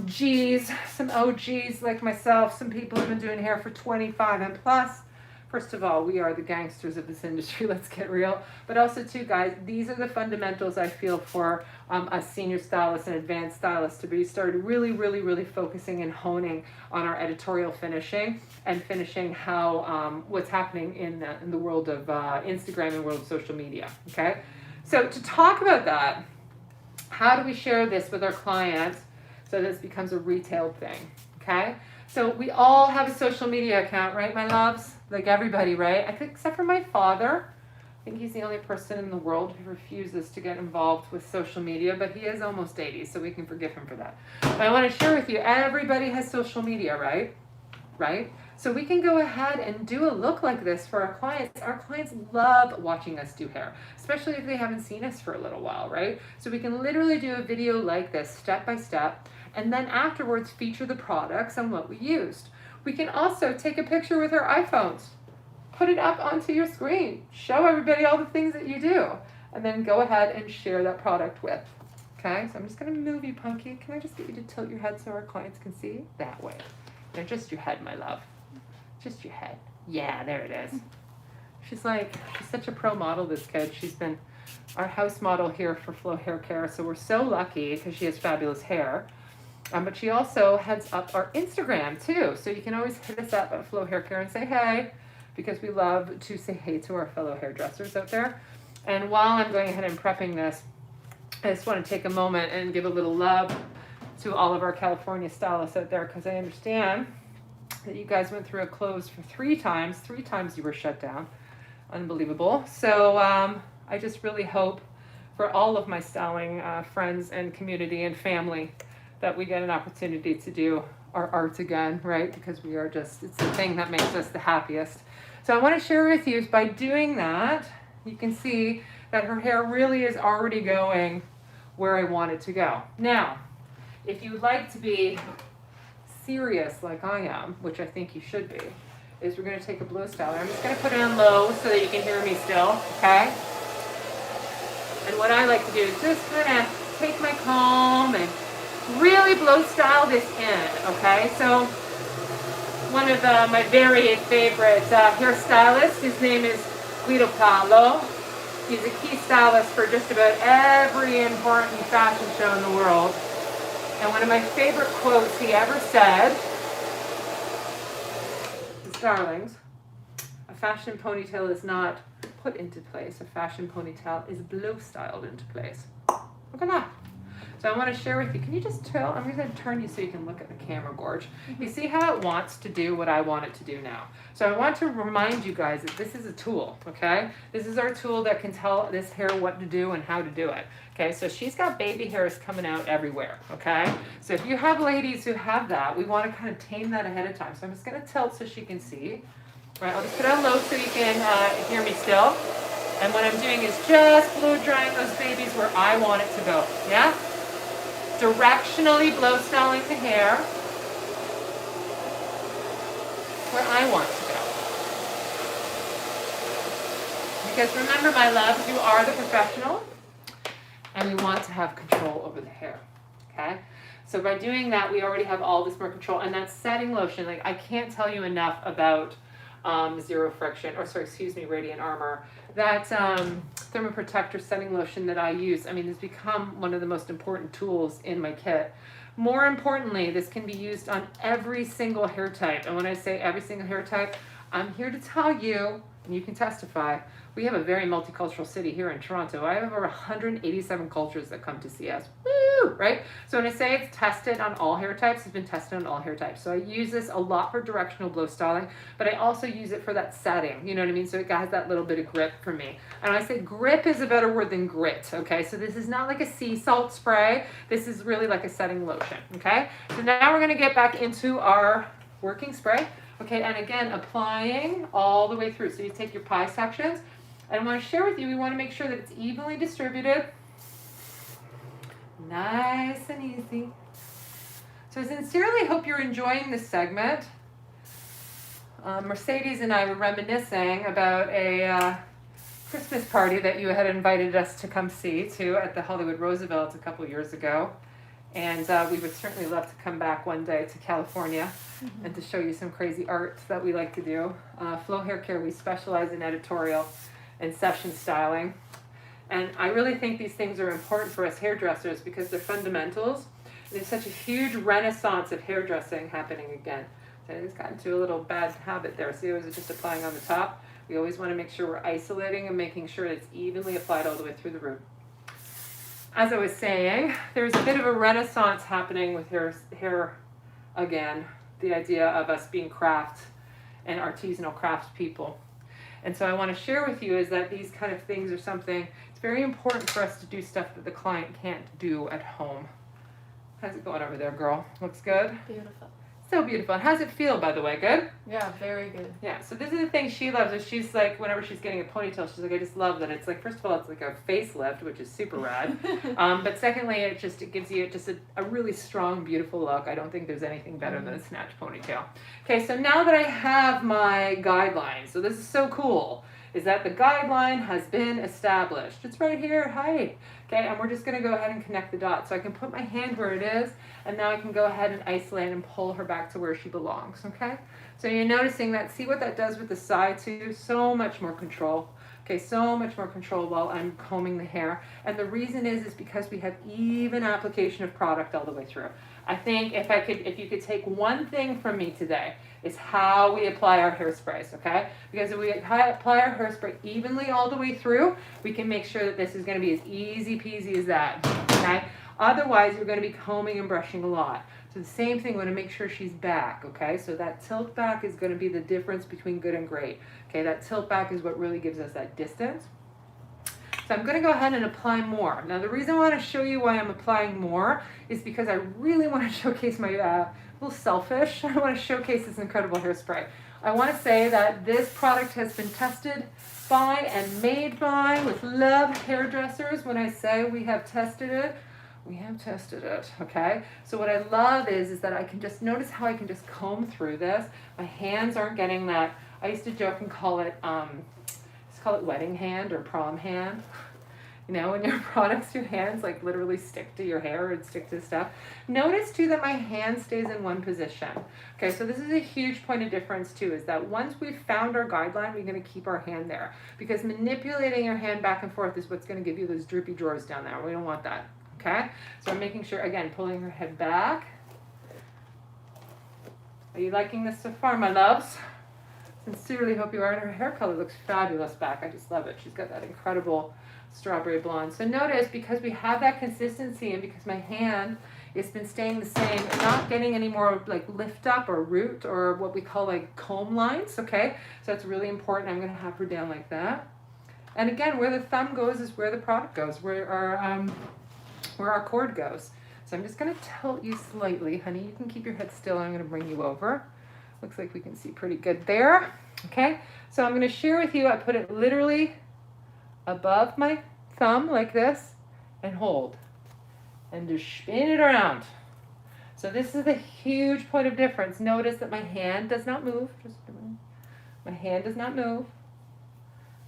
G's, some OGs like myself, some people who've been doing hair for 25 and plus, first of all, we are the gangsters of this industry, let's get real. But also too, guys, these are the fundamentals I feel for us senior stylists and advanced stylists to be started really, really, really focusing and honing on our editorial finishing and finishing how what's happening in the world of Instagram and world of social media, okay? So to talk about that, how do we share this with our clients so this becomes a retail thing, okay? So we all have a social media account, right, my loves? Like everybody, right? I think except for my father. I think he's the only person in the world who refuses to get involved with social media, but he is almost 80, so we can forgive him for that. But I want to share with you, everybody has social media, right? Right? So we can go ahead and do a look like this for our clients. Our clients love watching us do hair, especially if they haven't seen us for a little while, right? So we can literally do a video like this, step by step, and then afterwards feature the products and what we used. We can also take a picture with our iPhones, put it up onto your screen, show everybody all the things that you do, and then go ahead and share that product with. Okay, so I'm just going to move you, Punky. Can I just get you to tilt your head so our clients can see? That way. No, just your head, my love. Just your head. Yeah, there it is. She's such a pro model, this kid. She's been our house model here for Flow Hair Care, so we're so lucky because she has fabulous hair. But she also heads up our Instagram too, so you can always hit us up at Flow Hair Care and say hey, because we love to say hey to our fellow hairdressers out there. And while I'm going ahead and prepping this, I just want to take a moment and give a little love to all of our California stylists out there, because I understand that you guys went through a close for 3 times. 3 times you were shut down. Unbelievable. So I just really hope for all of my styling friends and community and family that we get an opportunity to do our art again, right? Because we are just, it's the thing that makes us the happiest. So I want to share with you, by doing that, you can see that her hair really is already going where I want it to go. Now, if you would like to be serious like I am, which I think you should be, is we're going to take a blow styler. I'm just going to put it on low so that you can hear me still, okay? And what I like to do is just kind of take my comb and really blow style this in, okay? So one of my very favorite hairstylists, his name is Guido Paolo. He's a key stylist for just about every important fashion show in the world. And one of my favorite quotes he ever said is, darlings, a fashion ponytail is not put into place. A fashion ponytail is blow styled into place. Look at that. So I want to share with you, can you just tell, I'm going to turn you so you can look at the camera, Gorge. You see how it wants to do what I want it to do now. So I want to remind you guys that this is a tool, okay? This is our tool that can tell this hair what to do and how to do it. Okay, so she's got baby hairs coming out everywhere, okay? So if you have ladies who have that, we want to kind of tame that ahead of time. So I'm just going to tilt so she can see. Right, I'll just put it on low so you can hear me still. And what I'm doing is just blow drying those babies where I want it to go, yeah? Directionally blow styling the hair where I want to go. Because remember, my loves, you are the professional and we want to have control over the hair, okay? So by doing that, we already have all this more control. And that setting lotion, like I can't tell you enough about Zero Friction, or sorry, excuse me, Radiant Armor. That thermoprotector setting lotion that I use, I mean, it's become one of the most important tools in my kit. More importantly, this can be used on every single hair type. And when I say every single hair type, I'm here to tell you, and you can testify, we have a very multicultural city here in Toronto. I have over 187 cultures that come to see us. Woo! Right? So when I say it's tested on all hair types, it's been tested on all hair types. So I use this a lot for directional blow styling, but I also use it for that setting. You know what I mean? So it has that little bit of grip for me. And I say grip is a better word than grit. Okay? So this is not like a sea salt spray. This is really like a setting lotion. Okay? So now we're going to get back into our working spray. Okay, and again, applying all the way through. So you take your pie sections, and I want to share with you, we want to make sure that it's evenly distributed. Nice and easy. So I sincerely hope you're enjoying this segment. Mercedes and I were reminiscing about a Christmas party that you had invited us to come see to at the Hollywood Roosevelt a couple years ago. And we would certainly love to come back one day to California and to show you some crazy art that we like to do. Flow Hair Care, we specialize in editorial and session styling. And I really think these things are important for us hairdressers because they're fundamentals. There's such a huge renaissance of hairdressing happening again. So I just got into a little bad habit there. See, I was just applying on the top. We always want to make sure we're isolating and making sure it's evenly applied all the way through the root. As I was saying, there's a bit of a renaissance happening with hair again. The idea of us being craft and artisanal craft people. And so I want to share with you is that these kind of things are something, it's very important for us to do stuff that the client can't do at home. How's it going over there, girl? Looks good? Beautiful. So beautiful. And how's it feel, by the way? Good? Yeah, very good. Yeah, so this is the thing she loves. Is she's like, whenever she's getting a ponytail, she's like, I just love that. It's like, first of all, it's like a facelift, which is super rad. But secondly, it gives you just a really strong, beautiful look. I don't think there's anything better than a snatch ponytail. Okay, so now that I have my guidelines, so this is so cool, is that the guideline has been established. It's right here, hi. Okay, and we're just gonna go ahead and connect the dots. So I can put my hand where it is, and now I can go ahead and isolate and pull her back to where she belongs, okay? So you're noticing that, see what that does with the side too? So much more control. Okay, so much more control while I'm combing the hair. And the reason is because we have even application of product all the way through. I think if you could take one thing from me today, is how we apply our hairsprays, okay? Because if we apply our hairspray evenly all the way through, we can make sure that this is gonna be as easy peasy as that, okay? Otherwise, you're gonna be combing and brushing a lot. So the same thing, we wanna make sure she's back, okay? So that tilt back is gonna be the difference between good and great. Okay, that tilt back is what really gives us that distance. So I'm gonna go ahead and apply more. Now the reason I wanna show you why I'm applying more is because I really wanna showcase my, a little selfish, I wanna showcase this incredible hairspray. I wanna say that this product has been tested by and made by, with love, hairdressers. When I say we have tested it We have tested it, okay? So what I love is that I can just notice how I can just comb through this. My hands aren't getting that. I used to joke and call it, just call it wedding hand or prom hand. You know, when your products, your hands like literally stick to your hair and stick to stuff. Notice too that my hand stays in one position. Okay, so this is a huge point of difference too, is that once we've found our guideline, we're gonna keep our hand there. Because manipulating your hand back and forth is what's gonna give you those droopy drawers down there. We don't want that, okay? So I'm making sure, again, pulling her head back. Are you liking this so far, my loves? Sincerely hope you are, and her hair color looks fabulous back. I just love it. She's got that incredible strawberry blonde. So notice, because we have that consistency and because my hand has been staying the same, not getting any more like lift up or root or what we call like comb lines, okay? So it's really important. I'm gonna have her down like that. And again, where the thumb goes is where the product goes, where our cord goes. So I'm just gonna tilt you slightly, honey. You can keep your head still. I'm gonna bring you over. Looks like we can see pretty good there, okay? So I'm gonna share with you, I put it literally above my thumb like this and hold and just spin it around. So this is a huge point of difference. Notice that my hand does not move. My hand does not move.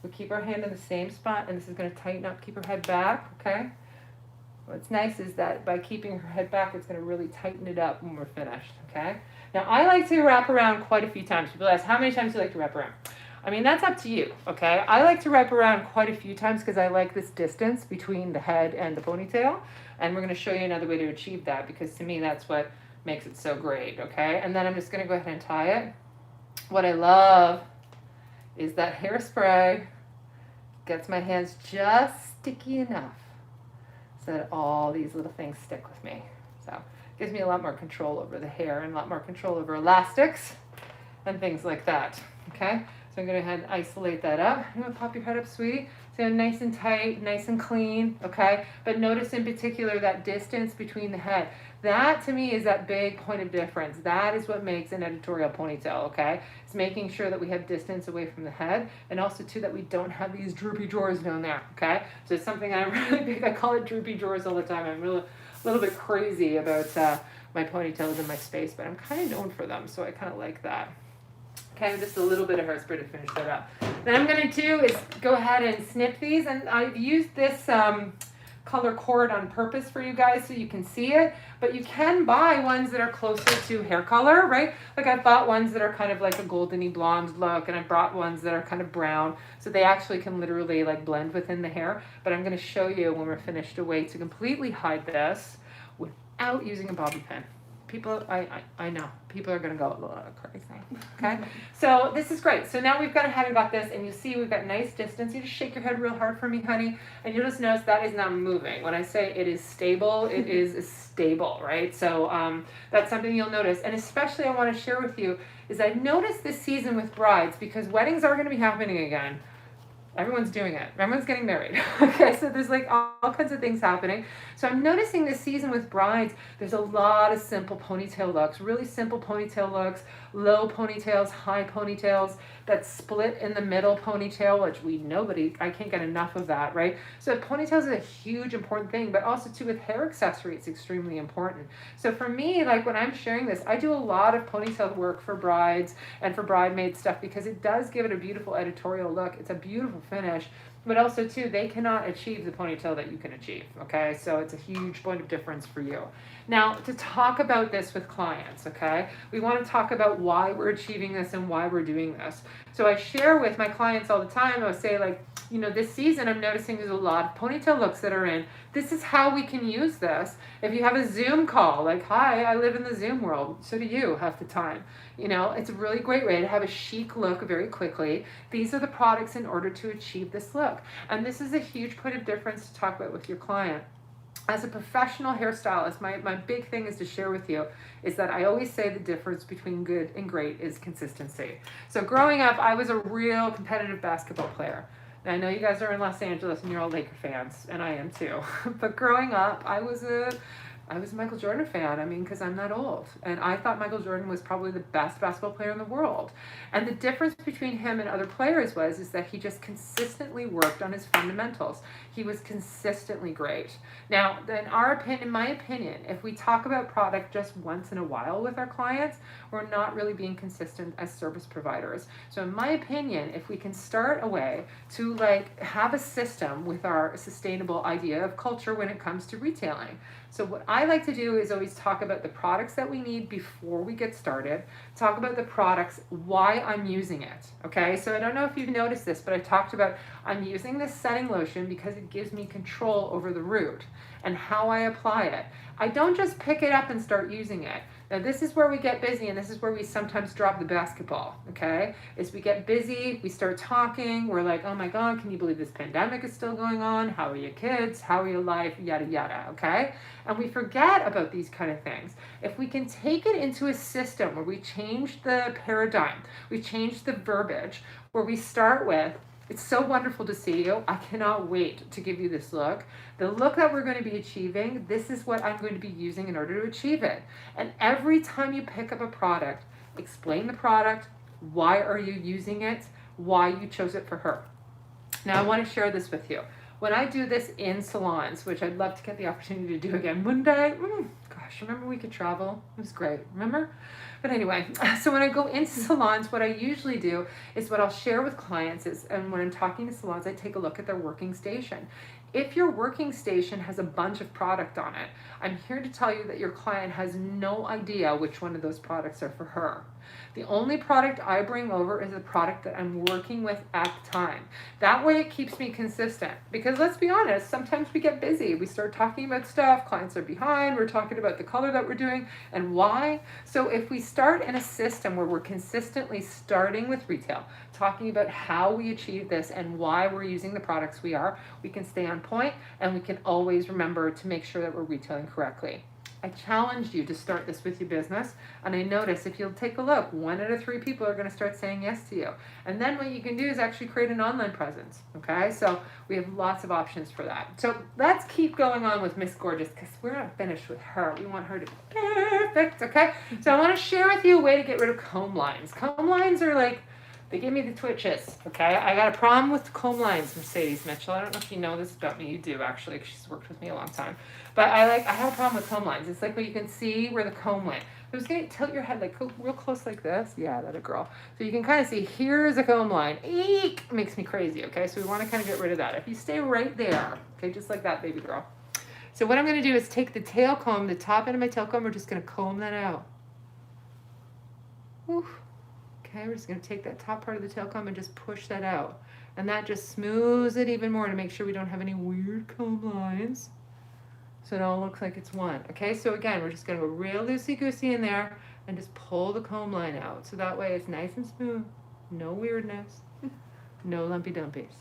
We keep our hand in the same spot, and this is going to tighten up, keep her head back, okay? What's nice is that by keeping her head back, it's going to really tighten it up when we're finished, okay? Now I like to wrap around quite a few times. People ask, how many times do you like to wrap around? I mean, that's up to you, okay? I like to wrap around quite a few times because I like this distance between the head and the ponytail. And we're going to show you another way to achieve that because to me, that's what makes it so great, okay? And then I'm just going to go ahead and tie it. What I love is that hairspray gets my hands just sticky enough so that all these little things stick with me. So it gives me a lot more control over the hair and a lot more control over elastics and things like that, okay? So I'm going to go ahead and isolate that up. I'm going to pop your head up, sweetie. So nice and tight, nice and clean, okay? But notice in particular that distance between the head. That to me is that big point of difference. That is what makes an editorial ponytail, okay? It's making sure that we have distance away from the head and also too that we don't have these droopy drawers down there, okay? So it's something I'm really big, I call it droopy drawers all the time. I'm really a little bit crazy about my ponytails and my space, but I'm kind of known for them, so I kind of like that. Okay, just a little bit of hairspray to finish that up. Then I'm going to do is go ahead and snip these, and I've used this color cord on purpose for you guys so you can see it, but you can buy ones that are closer to hair color, right? Like I've bought ones that are kind of like a goldeny blonde look, and I brought ones that are kind of brown, so they actually can literally like blend within the hair, but I'm going to show you when we're finished a way to completely hide this without using a bobby pin. People, I know, people are going to go a little crazy, okay? So this is great. So now we've gone ahead and got this, and you see we've got nice distance. You just shake your head real hard for me, honey, and you'll just notice that is not moving. When I say it is stable, it is stable, right? So that's something you'll notice. And especially I want to share with you is I've noticed this season with brides, because weddings are going to be happening again. Everyone's doing it. Everyone's getting married. Okay, so there's like all kinds of things happening. So I'm noticing this season with brides, there's a lot of simple ponytail looks, really simple ponytail looks, low ponytails, high ponytails, that split in the middle ponytail, which I can't get enough of that, right? So ponytails is a huge important thing, but also too with hair accessory, it's extremely important. So for me, like when I'm sharing this, I do a lot of ponytail work for brides and for bridesmaid stuff because it does give it a beautiful editorial look. It's a beautiful finish, but also too, they cannot achieve the ponytail that you can achieve, okay? So it's a huge point of difference for you. Now, to talk about this with clients, okay, we want to talk about why we're achieving this and why we're doing this. So I share with my clients all the time, I'll say like, you know, this season I'm noticing there's a lot of ponytail looks that are in. This is how we can use this. If you have a Zoom call, like, hi, I live in the Zoom world. So do you half the time. You know, it's a really great way to have a chic look very quickly. These are the products in order to achieve this look. And this is a huge point of difference to talk about with your client. As a professional hairstylist, my big thing is to share with you is that I always say the difference between good and great is consistency. So growing up, I was a real competitive basketball player. Now, I know you guys are in Los Angeles and you're all Laker fans, and I am too. But growing up, I was I was a Michael Jordan fan, I mean, because I'm not old. And I thought Michael Jordan was probably the best basketball player in the world. And the difference between him and other players is that he just consistently worked on his fundamentals. He was consistently great. Now, in my opinion, if we talk about product just once in a while with our clients, we're not really being consistent as service providers. So in my opinion, if we can start a way to have a system with our sustainable idea of culture when it comes to retailing. So what I like to do is always talk about the products that we need before we get started, talk about the products, why I'm using it, okay? So I don't know if you've noticed this, but I talked about I'm using this setting lotion because it gives me control over the root and how I apply it. I don't just pick it up and start using it. Now this is where we get busy, and this is where we sometimes drop the basketball, okay? Is we get busy, we start talking, we're like, oh my God, can you believe this pandemic is still going on? How are your kids? How are your life? Yada, yada, okay? And we forget about these kind of things. If we can take it into a system where we change the paradigm, we change the verbiage, where we start with, it's so wonderful to see you. I cannot wait to give you this look. The look that we're going to be achieving, this is what I'm going to be using in order to achieve it. And every time you pick up a product, explain the product, why are you using it, why you chose it for her. Now I want to share this with you. When I do this in salons, which I'd love to get the opportunity to do again one day, gosh, remember we could travel? It was great, remember? But anyway, so when I go into salons, what I usually do is what I'll share with clients is, and when I'm talking to salons, I take a look at their working station. If your working station has a bunch of product on it, I'm here to tell you that your client has no idea which one of those products are for her. The only product I bring over is the product that I'm working with at the time. That way it keeps me consistent. Because let's be honest, sometimes we get busy. We start talking about stuff, clients are behind, we're talking about the color that we're doing and why. So if we start in a system where we're consistently starting with retail, talking about how we achieve this and why we're using the products we can stay on point, and we can always remember to make sure that we're retailing correctly. I challenge you to start this with your business, and I notice if you'll take a look, 1 out of 3 people are going to start saying yes to you. And then what you can do is actually create an online presence, okay? So we have lots of options for that. So let's keep going on with Miss Gorgeous, because we're not finished with her. We want her to be perfect, okay? So I want to share with you a way to get rid of comb lines. Comb lines are they give me the twitches, okay? I got a problem with comb lines, Mercedes Mitchell. I don't know if you know this about me. You do, actually, because she's worked with me a long time. But I have a problem with comb lines. It's like where you can see where the comb went. I was going to tilt your head go real close like this. Yeah, that a girl. So you can kind of see, here's a comb line. Eek! Makes me crazy, okay? So we want to kind of get rid of that. If you stay right there, okay, just like that, baby girl. So what I'm going to do is take the tail comb, the top end of my tail comb, we're just going to comb that out. Oof. Okay, we're just going to take that top part of the tail comb and just push that out. And that just smooths it even more to make sure we don't have any weird comb lines. So it all looks like it's one. Okay, so again, we're just going to go real loosey-goosey in there and just pull the comb line out. So that way it's nice and smooth. No weirdness. No lumpy dumpies.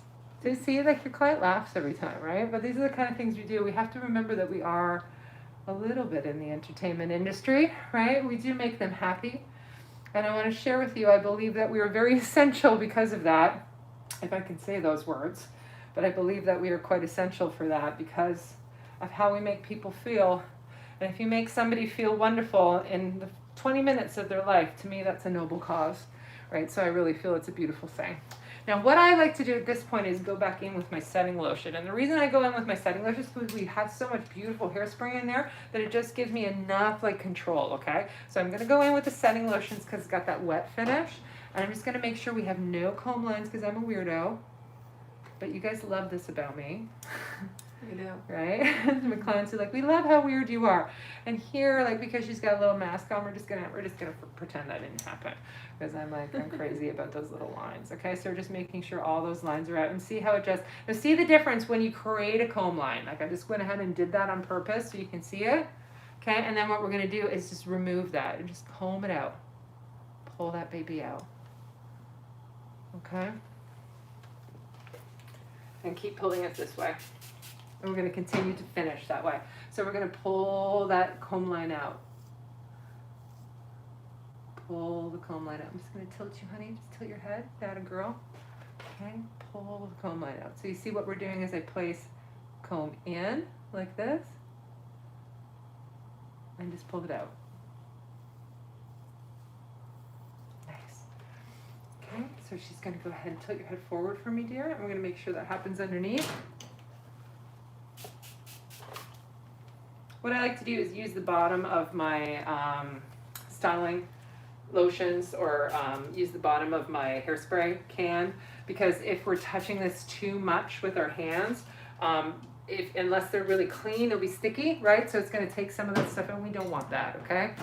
So you see, your client laughs every time, right? But these are the kind of things we do. We have to remember that we are a little bit in the entertainment industry, right? We do make them happy. And I want to share with you, I believe that we are very essential because of that, if I can say those words. But I believe that we are quite essential for that because of how we make people feel. And if you make somebody feel wonderful in the 20 minutes of their life, to me, that's a noble cause, right? So I really feel it's a beautiful thing. Now, what I like to do at this point is go back in with my setting lotion. And the reason I go in with my setting lotion is because we have so much beautiful hairspray in there that it just gives me enough control, okay? So I'm going to go in with the setting lotions because it's got that wet finish. And I'm just going to make sure we have no comb lines because I'm a weirdo. But you guys love this about me. I know. Right? My clients are like, we love how weird you are. And here, because she's got a little mask on, we're just gonna pretend that didn't happen. Because I'm crazy about those little lines. Okay, so we're just making sure all those lines are out and see how it just, now see the difference when you create a comb line. I just went ahead and did that on purpose so you can see it. Okay, and then what we're gonna do is just remove that and just comb it out. Pull that baby out. Okay? And keep pulling it this way. And we're going to continue to finish that way. So we're going to pull that comb line out. Pull the comb line out. I'm just going to tilt you, honey. Just tilt your head. That a girl. Okay. Pull the comb line out. So you see what we're doing is I place comb in like this. and just pull it out. Nice. Okay, so she's going to go ahead and tilt your head forward for me, dear, and we're going to make sure that happens underneath. What I like to do is use the bottom of my styling lotions, or use the bottom of my hairspray can, because if we're touching this too much with our hands, unless they're really clean, it'll be sticky, right? So it's going to take some of that stuff, and we don't want that, okay?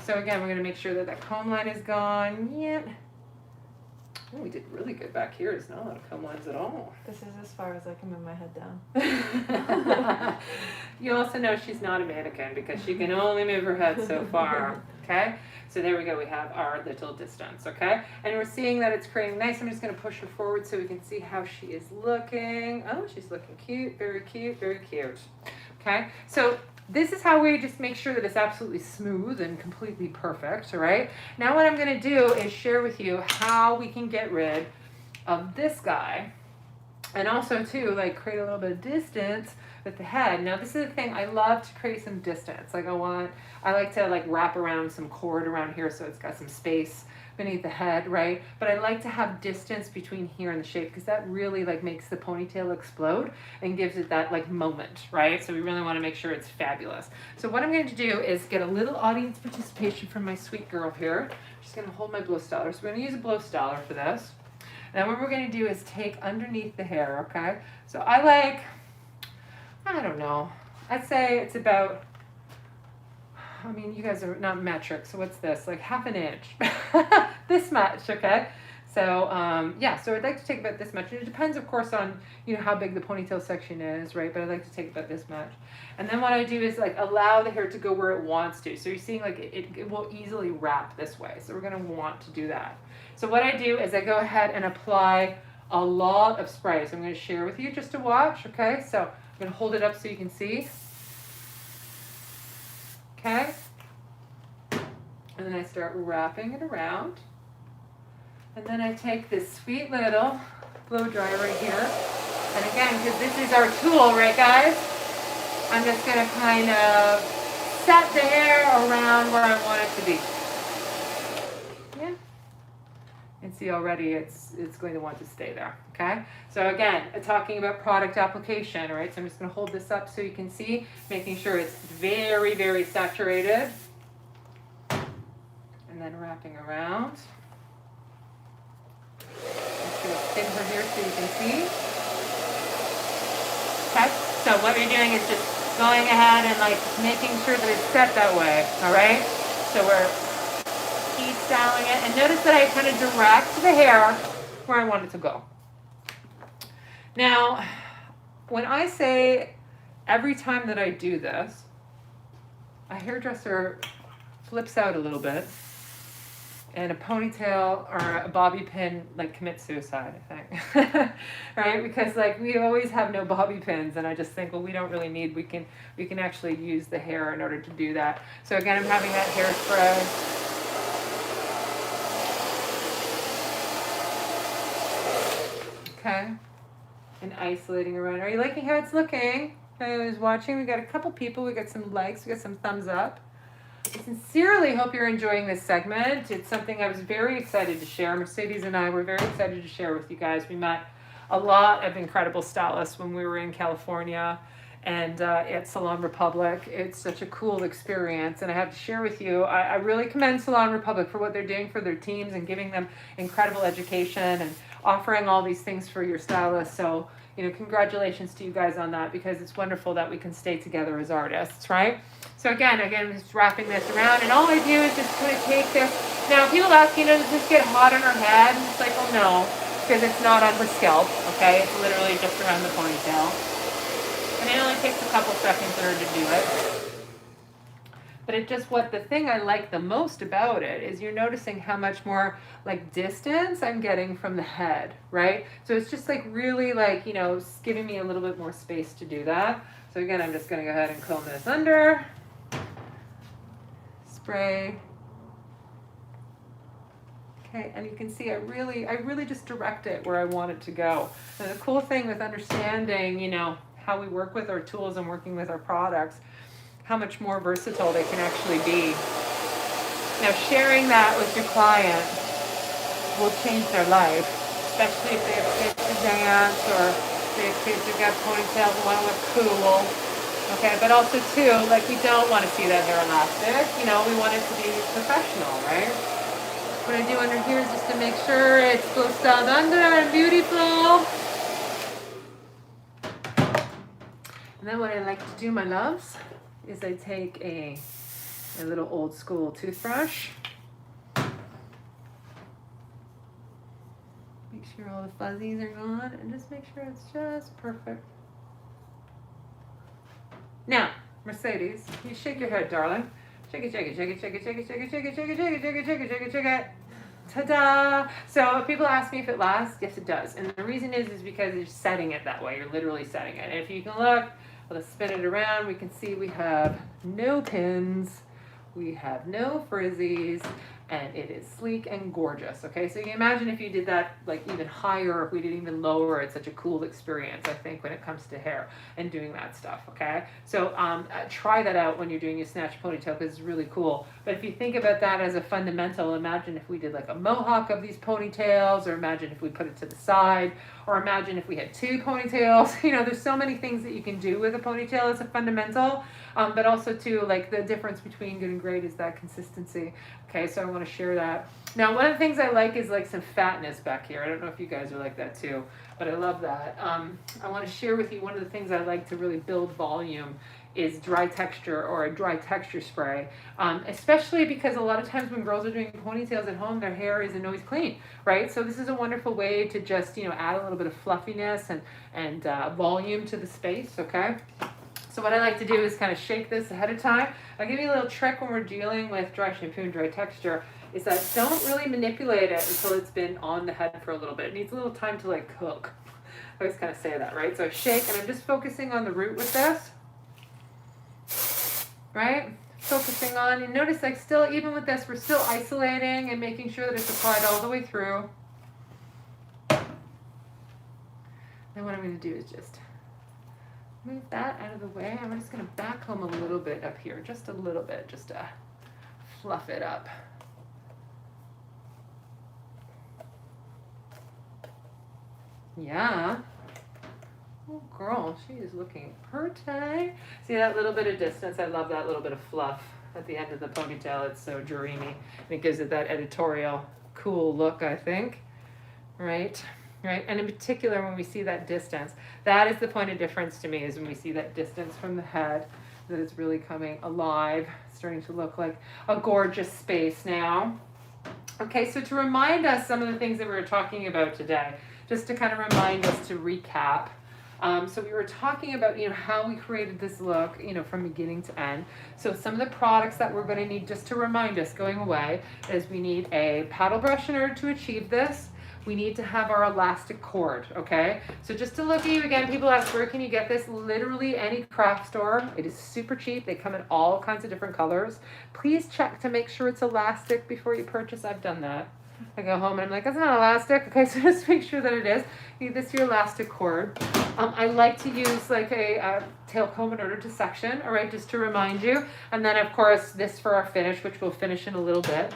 So again, we're going to make sure that that comb line is gone. Yeah. Oh, we did really good back here. There's not a lot of comb lines at all. This is as far as I can move my head down. You also know she's not a mannequin because she can only move her head so far, okay? So there we go. We have our little distance, okay? And we're seeing that it's creating nice. I'm just going to push her forward so we can see how she is looking. Oh, she's looking cute. Very cute. Very cute. Okay? So this is how we just make sure that it's absolutely smooth and completely perfect, all right? Now what I'm going to do is share with you how we can get rid of this guy, and also too, like, create a little bit of distance with the head. Now this is the thing, I love to create some distance. Like I like to like wrap around some cord around here so it's got some space beneath the head, right? But I like to have distance between here and the shape, because that really like makes the ponytail explode and gives it that like moment, right? So we really want to make sure it's fabulous. So what I'm going to do is get a little audience participation from my sweet girl here. She's going to hold my blow styler. So we're going to use a blow styler for this. Now what we're going to do is take underneath the hair, okay? So I don't know, I'd say it's about, I mean, you guys are not metric, so what's this? Like half an inch. This much, okay? So, yeah, so I'd like to take about this much. And it depends, of course, on, you know, how big the ponytail section is, right? But I like to take about this much. And then what I do is, like, allow the hair to go where it wants to. So you're seeing, like, it will easily wrap this way. So we're going to want to do that. So what I do is I go ahead and apply a lot of spray. So I'm going to share with you just to watch, okay? So I'm going to hold it up so you can see. Okay? And then I start wrapping it around. And then I take this sweet little blow dryer right here. And again, because this is our tool, right guys? I'm just going to kind of set the hair around where I want it to be. Yeah. And see already it's going to want to stay there, okay? So again, talking about product application, right? So I'm just going to hold this up so you can see, making sure it's very, very saturated. And then wrapping around. Just going to spin her here so you can see. Okay, so what you're doing is just going ahead and like making sure that it's set that way, all right? So we're heat styling it, and notice that I kind of direct the hair where I want it to go. Now, when I say every time that I do this, a hairdresser flips out a little bit, and a ponytail or a bobby pin like commits suicide, I think. Right? Because like we always have no bobby pins, and I just think, well, we don't really need, we can actually use the hair in order to do that. So again, I'm having that hairspray. Okay, and isolating around. Are you liking how it's looking? Who's watching? We got a couple people. We got some likes. We got some thumbs up. I sincerely hope you're enjoying this segment. It's something I was very excited to share. Mercedes and I were very excited to share with you guys. We met a lot of incredible stylists when we were in California and at Salon Republic. It's such a cool experience, and I have to share with you, I really commend Salon Republic for what they're doing for their teams and giving them incredible education and offering all these things for your stylists. So, you know, congratulations to you guys on that, because it's wonderful that we can stay together as artists, right? So again, just wrapping this around, and all I do is just kind of take this. Now, people ask, you know, does this get hot on her head? And it's like, well, no, because it's not on her scalp, okay? It's literally just around the ponytail. And it only takes a couple seconds for her to do it. But it just, the thing I like the most about it is you're noticing how much more like distance I'm getting from the head, right? So it's just like really like, you know, giving me a little bit more space to do that. So again, I'm just going to go ahead and comb this under. Spray. Okay, and you can see I really just direct it where I want it to go. And the cool thing with understanding, you know, how we work with our tools and working with our products, how much more versatile they can actually be. Now, sharing that with your client will change their life, especially if they have kids to dance or they have kids who got ponytails and want to look cool. Okay, but also too, like we don't want to see that hair elastic. You know, we want it to be professional, right? What I do under here is just to make sure it's full styled under and beautiful. And then what I like to do, my loves, is I take a little old school toothbrush. Make sure all the fuzzies are gone and just make sure it's just perfect. Now, Mercedes, you shake your head, darling. Shake it, shake it, shake it, shake it, shake it, shake it, shake it, shake it, shake it, shake it, shake it, shake it, shake it. Ta-da! So people ask me if it lasts. Yes, it does. And the reason is because you're setting it that way. You're literally setting it. And if you can look, let's spin it around. We can see we have no pins. We have no frizzies. And it is sleek and gorgeous. Okay, so you can imagine if you did that like even higher, if we did even lower, it's such a cool experience, I think, when it comes to hair and doing that stuff. Okay, so try that out when you're doing your snatch ponytail because it's really cool. But if you think about that as a fundamental, imagine if we did like a mohawk of these ponytails, or imagine if we put it to the side, or imagine if we had two ponytails. You know, there's so many things that you can do with a ponytail as a fundamental. But also too, like the difference between good and great is that consistency. Okay, so I want to share that. Now, one of the things I like is like some fatness back here. I don't know if you guys are like that too, but I love that. I want to share with you one of the things I like to really build volume is dry texture or a dry texture spray, especially because a lot of times when girls are doing ponytails at home, their hair isn't always clean, right? So this is a wonderful way to just, you know, add a little bit of fluffiness and volume to the space, okay? So what I like to do is kind of shake this ahead of time. I'll give you a little trick when we're dealing with dry shampoo and dry texture is that don't really manipulate it until it's been on the head for a little bit. It needs a little time to like cook. I always kind of say that, right? So I shake and I'm just focusing on the root with this, right? Focusing on, and notice like still, even with this, we're still isolating and making sure that it's applied all the way through. Then what I'm going to do is just move that out of the way. I'm just going to back home a little bit up here, just a little bit, just to fluff it up. Yeah. Oh, girl, she is looking pretty. See that little bit of distance? I love that little bit of fluff at the end of the ponytail. It's so dreamy. And it gives it that editorial cool look, I think. Right? Right, and in particular when we see that distance, that is the point of difference to me, is when we see that distance from the head, that it's really coming alive, starting to look like a gorgeous space now. Okay, so to remind us some of the things that we were talking about today, just to kind of remind us to recap. So we were talking about, you know, how we created this look, you know, from beginning to end. So some of the products that we're going to need, just to remind us going away, is we need a paddle brush in order to achieve this. We need to have our elastic cord, okay? So just to look at you again, people ask, where can you get this? Literally any craft store. It is super cheap. They come in all kinds of different colors. Please check to make sure it's elastic before you purchase. I've done that. I go home and I'm like, that's not elastic. Okay, so just make sure that it is. You need this, your elastic cord. I like to use like a tail comb in order to section, all right, just to remind you. And then of course this for our finish, which we'll finish in a little bit.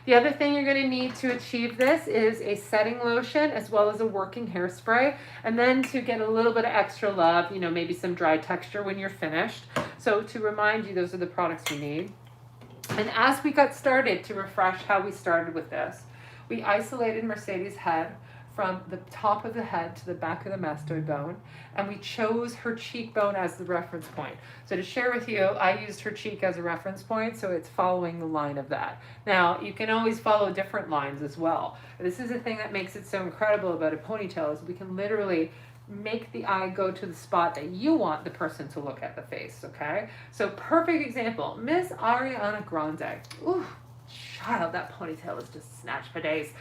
The other thing you're going to need to achieve this is a setting lotion as well as a working hairspray. And then to get a little bit of extra love, you know, maybe some dry texture when you're finished. So to remind you, those are the products we need. And as we got started, to refresh how we started with this, we isolated Mercedes' head from the top of the head to the back of the mastoid bone, and we chose her cheekbone as the reference point. So to share with you, I used her cheek as a reference point, so it's following the line of that. Now, you can always follow different lines as well. This is the thing that makes it so incredible about a ponytail, is we can literally make the eye go to the spot that you want the person to look at the face, okay? So perfect example, Miss Ariana Grande. Ooh, child, that ponytail is just snatched for days.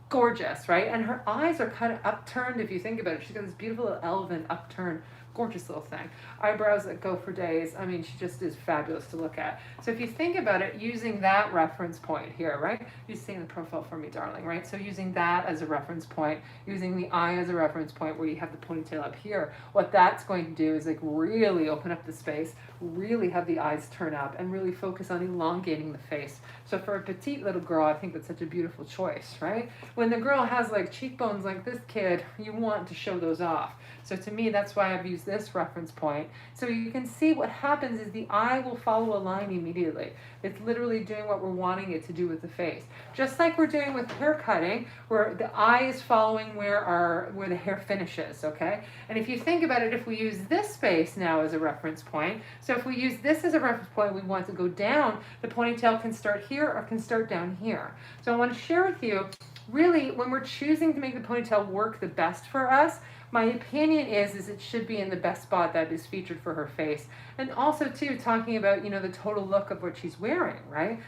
Gorgeous, right? And her eyes are kind of upturned if you think about it. She's got this beautiful little elven upturned, gorgeous little thing. Eyebrows that go for days. I mean, she just is fabulous to look at. So if you think about it, using that reference point here, right? You're seeing the profile for me, darling, right? So using that as a reference point, using the eye as a reference point where you have the ponytail up here, what that's going to do is like really open up the space, really have the eyes turn up and really focus on elongating the face. So for a petite little girl, I think that's such a beautiful choice, right? When the girl has like cheekbones like this kid, you want to show those off. So to me, that's why I've used this reference point. So you can see what happens is the eye will follow a line immediately. It's literally doing what we're wanting it to do with the face. Just like we're doing with hair cutting, where the eye is following where the hair finishes, okay? And if you think about it, if we use this space now as a reference point, so if we use this as a reference point, we want to go down, the ponytail can start here or can start down here. So I want to share with you, really, when we're choosing to make the ponytail work the best for us, my opinion is it should be in the best spot that is featured for her face. And also, too, talking about, the total look of what she's wearing, right?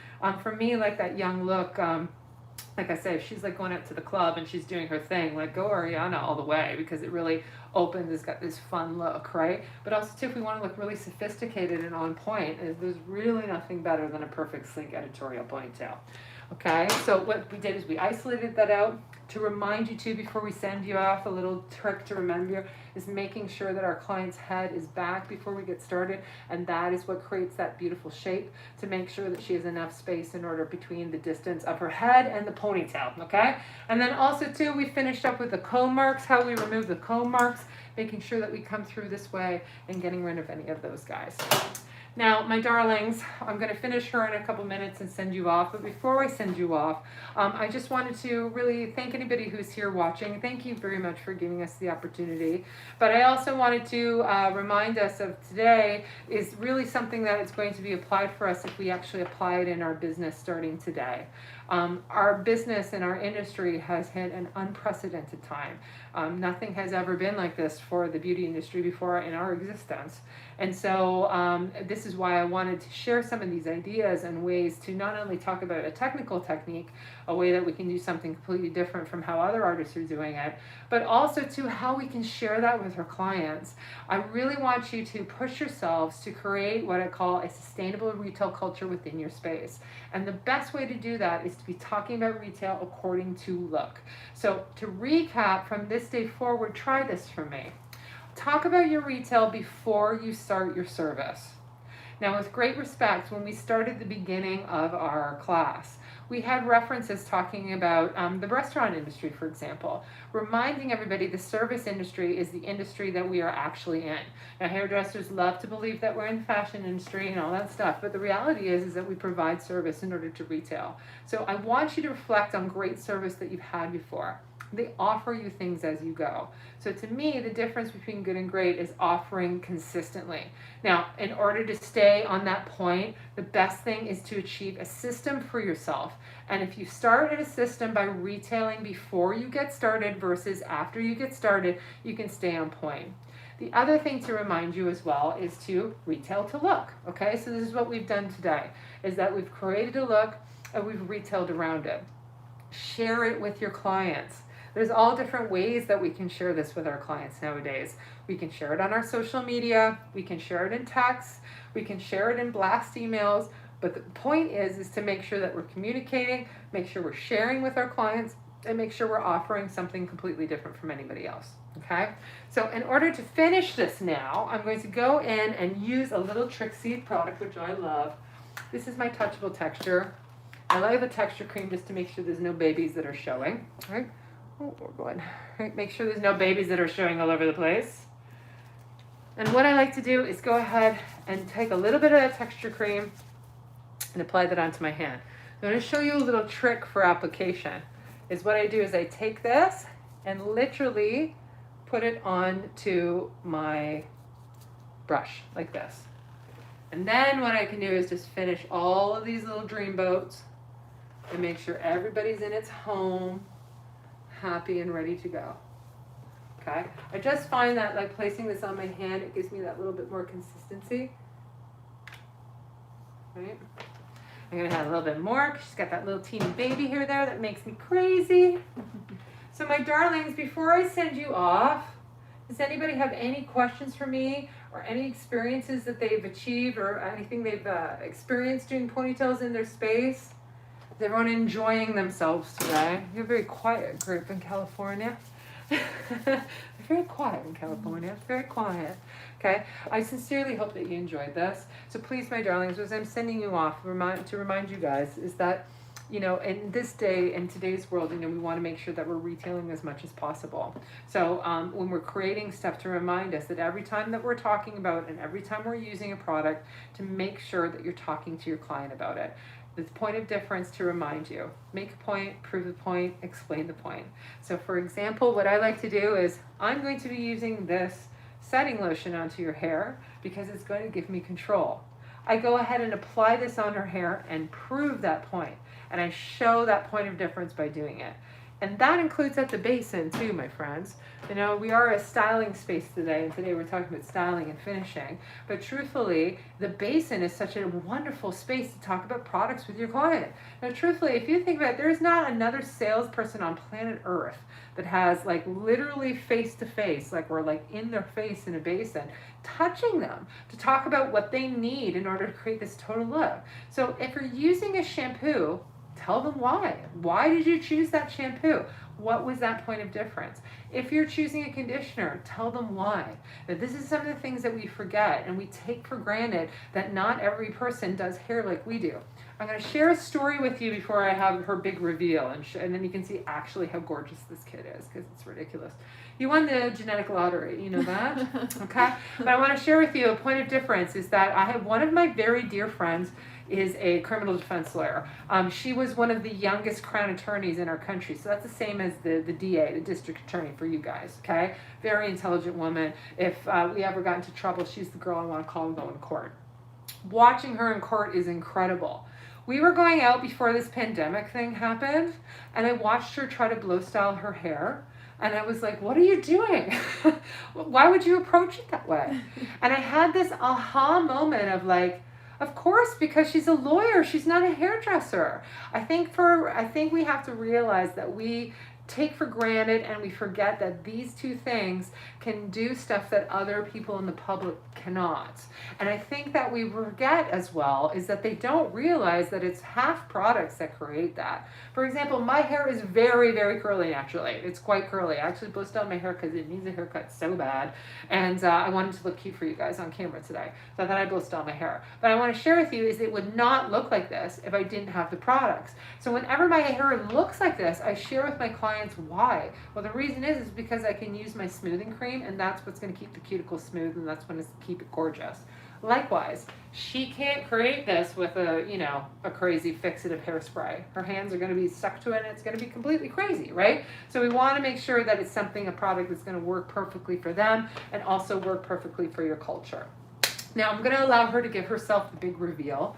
For me, like that young look, like I say, if she's like going out to the club and she's doing her thing, like go Ariana all the way, because it really opens, it's got this fun look, right? But also, too, if we want to look really sophisticated and on point, there's really nothing better than a perfect sleek editorial ponytail. Okay, so what we did is we isolated that out. To remind you too, before we send you off, a little trick to remember is making sure that our client's head is back before we get started, and that is what creates that beautiful shape, to make sure that she has enough space in order between the distance of her head and the ponytail, okay? And then also too, we finished up with the comb marks, how we remove the comb marks, making sure that we come through this way and getting rid of any of those guys. Now, my darlings, I'm going to finish her in a couple minutes and send you off. But before I send you off, I just wanted to really thank anybody who's here watching. Thank you very much for giving us the opportunity. But I also wanted to remind us of today is really something that is going to be applied for us if we actually apply it in our business starting today. Our business and our industry has hit an unprecedented time. Nothing has ever been like this for the beauty industry before in our existence. And so this is why I wanted to share some of these ideas and ways to not only talk about a technical technique, a way that we can do something completely different from how other artists are doing it, but also to how we can share that with our clients. I really want you to push yourselves to create what I call a sustainable retail culture within your space. And the best way to do that is to be talking about retail according to look. So to recap from this day forward, try this for me. Talk about your retail before you start your service. Now, with great respect, when we started the beginning of our class, we had references talking about the restaurant industry, for example, reminding everybody the service industry is the industry that we are actually in. Now, hairdressers love to believe that we're in the fashion industry and all that stuff, but the reality is that we provide service in order to retail. So I want you to reflect on great service that you've had before. They offer you things as you go. So to me, the difference between good and great is offering consistently. Now, in order to stay on that point, the best thing is to achieve a system for yourself. And if you start at a system by retailing before you get started versus after you get started, you can stay on point. The other thing to remind you as well is to retail to look. Okay, so this is what we've done today, is that we've created a look and we've retailed around it. Share it with your clients. There's all different ways that we can share this with our clients nowadays. We can share it on our social media, we can share it in text, we can share it in blast emails, but the point is to make sure that we're communicating, make sure we're sharing with our clients, and make sure we're offering something completely different from anybody else, okay? So in order to finish this now, I'm going to go in and use a little Trixie product, which I love. This is my touchable texture. I like the texture cream just to make sure there's no babies that are showing, right? Oh, we're going. Right, make sure there's no babies that are showing all over the place. And what I like to do is go ahead and take a little bit of that texture cream and apply that onto my hand. I'm going to show you a little trick for application. Is what I do is I take this and literally put it onto my brush like this. And then what I can do is just finish all of these little dream boats and make sure everybody's in its home, happy and ready to go. Okay, I just find that like placing this on my hand, it gives me that little bit more consistency. Right, I'm gonna add a little bit more because she's got that little teeny baby hair there that makes me crazy. So my darlings, before I send you off, does anybody have any questions for me or any experiences that they've achieved or anything they've experienced doing ponytails in their space? Is everyone enjoying themselves today? You're a very quiet group in California. They're very quiet in California. It's very quiet. Okay. I sincerely hope that you enjoyed this. So please, my darlings, as I'm sending you off, to remind you guys is that, you know, in this day, in today's world, you know, we want to make sure that we're retailing as much as possible. So when we're creating stuff, to remind us that every time that we're talking about and every time we're using a product, to make sure that you're talking to your client about it. The point of difference, to remind you. Make a point, prove the point, explain the point. So for example, what I like to do is, I'm going to be using this setting lotion onto your hair because it's going to give me control. I go ahead and apply this on her hair and prove that point. And I show that point of difference by doing it. And that includes at the basin too, my friends. You know, we are a styling space today, and today we're talking about styling and finishing. But truthfully, the basin is such a wonderful space to talk about products with your client. Now, truthfully, if you think about it, there's not another salesperson on planet Earth that has like literally face to face, like we're like in their face in a basin, touching them to talk about what they need in order to create this total look. So if you're using a shampoo, tell them why. Why did you choose that shampoo? What was that point of difference? If you're choosing a conditioner, tell them why. Now, this is some of the things that we forget and we take for granted, that not every person does hair like we do. I'm going to share a story with you before I have her big reveal, and then you can see actually how gorgeous this kid is, because it's ridiculous. You won the genetic lottery, you know that? Okay? But I want to share with you a point of difference is that I have one of my very dear friends is a criminal defense lawyer. She was one of the youngest Crown attorneys in our country. So that's the same as the DA, the district attorney for you guys, okay? Very intelligent woman. If we ever got into trouble, she's the girl I want to call and go in court. Watching her in court is incredible. We were going out before this pandemic thing happened, and I watched her try to blow style her hair. And I was like, what are you doing? Why would you approach it that way? And I had this aha moment of like, of course, because she's a lawyer. She's not a hairdresser. I think we have to realize that we take for granted and we forget that these two things can do stuff that other people in the public cannot. And I think that we forget as well is that they don't realize that it's half products that create that. For example, my hair is very, very curly naturally. It's quite curly. I actually blow styled my hair because it needs a haircut so bad. And I wanted to look cute for you guys on camera today. So I thought I'd blow style my hair. But I want to share with you is it would not look like this if I didn't have the products. So whenever my hair looks like this, I share with my clients why. Well, the reason is because I can use my smoothing cream, and that's what's going to keep the cuticle smooth, and that's going to keep it gorgeous. Likewise, she can't create this with a crazy fixative hairspray. Her hands are going to be stuck to it, and it's going to be completely crazy, right? So we want to make sure that it's a product that's going to work perfectly for them and also work perfectly for your culture. Now, I'm going to allow her to give herself the big reveal.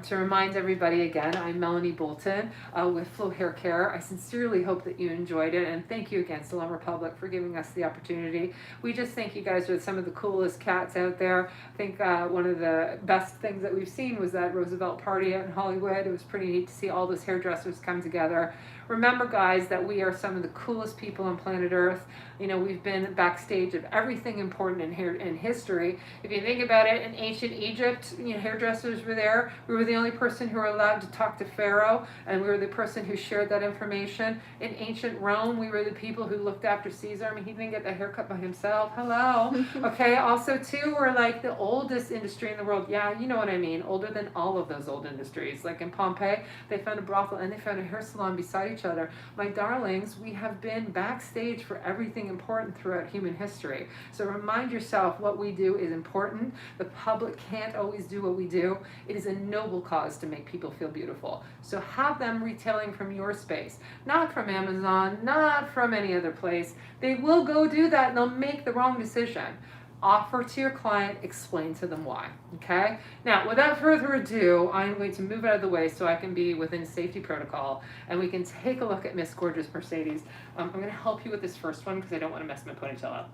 To remind everybody again, I'm Melanie Bolton with Flow Hair Care. I sincerely hope that you enjoyed it, and thank you again, Salon Republic, for giving us the opportunity. We just think you guys are some of the coolest cats out there. I think one of the best things that we've seen was that Roosevelt party out in Hollywood. It was pretty neat to see all those hairdressers come together. Remember, guys, that we are some of the coolest people on planet Earth. You know, we've been backstage of everything important in history. If you think about it, in ancient Egypt, hairdressers were there. We were the only person who were allowed to talk to Pharaoh, and we were the person who shared that information. In ancient Rome, we were the people who looked after Caesar. I mean, he didn't get the haircut by himself. Hello. Okay, also, too, we're like the oldest industry in the world. Yeah, you know what I mean. Older than all of those old industries. Like in Pompeii, they found a brothel and they found a hair salon beside each other. My darlings, we have been backstage for everything important throughout human history. So remind yourself what we do is important. The public can't always do what we do. It is a noble cause to make people feel beautiful. So have them retailing from your space, not from Amazon, not from any other place. They will go do that and they'll make the wrong decision. Offer to your client, explain to them why, okay? Now, without further ado, I'm going to move out of the way so I can be within safety protocol and we can take a look at Miss Gorgeous Mercedes. I'm going to help you with this first one because I don't want to mess my ponytail up.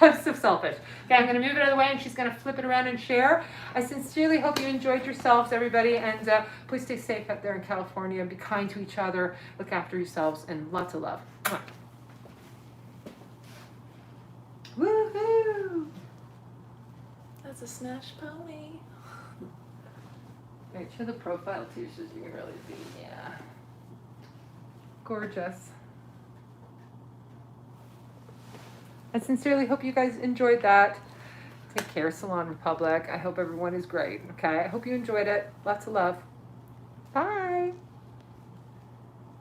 I'm so selfish. Okay, I'm going to move it out of the way and she's going to flip it around and share. I sincerely hope you enjoyed yourselves, everybody, and please stay safe out there in California. Be kind to each other, look after yourselves, and lots of love. Woohoo! That's a snatch pony. Right, show the profile too so you can really see. Yeah. Gorgeous. I sincerely hope you guys enjoyed that. Take care, Salon Republic. I hope everyone is great. Okay. I hope you enjoyed it. Lots of love.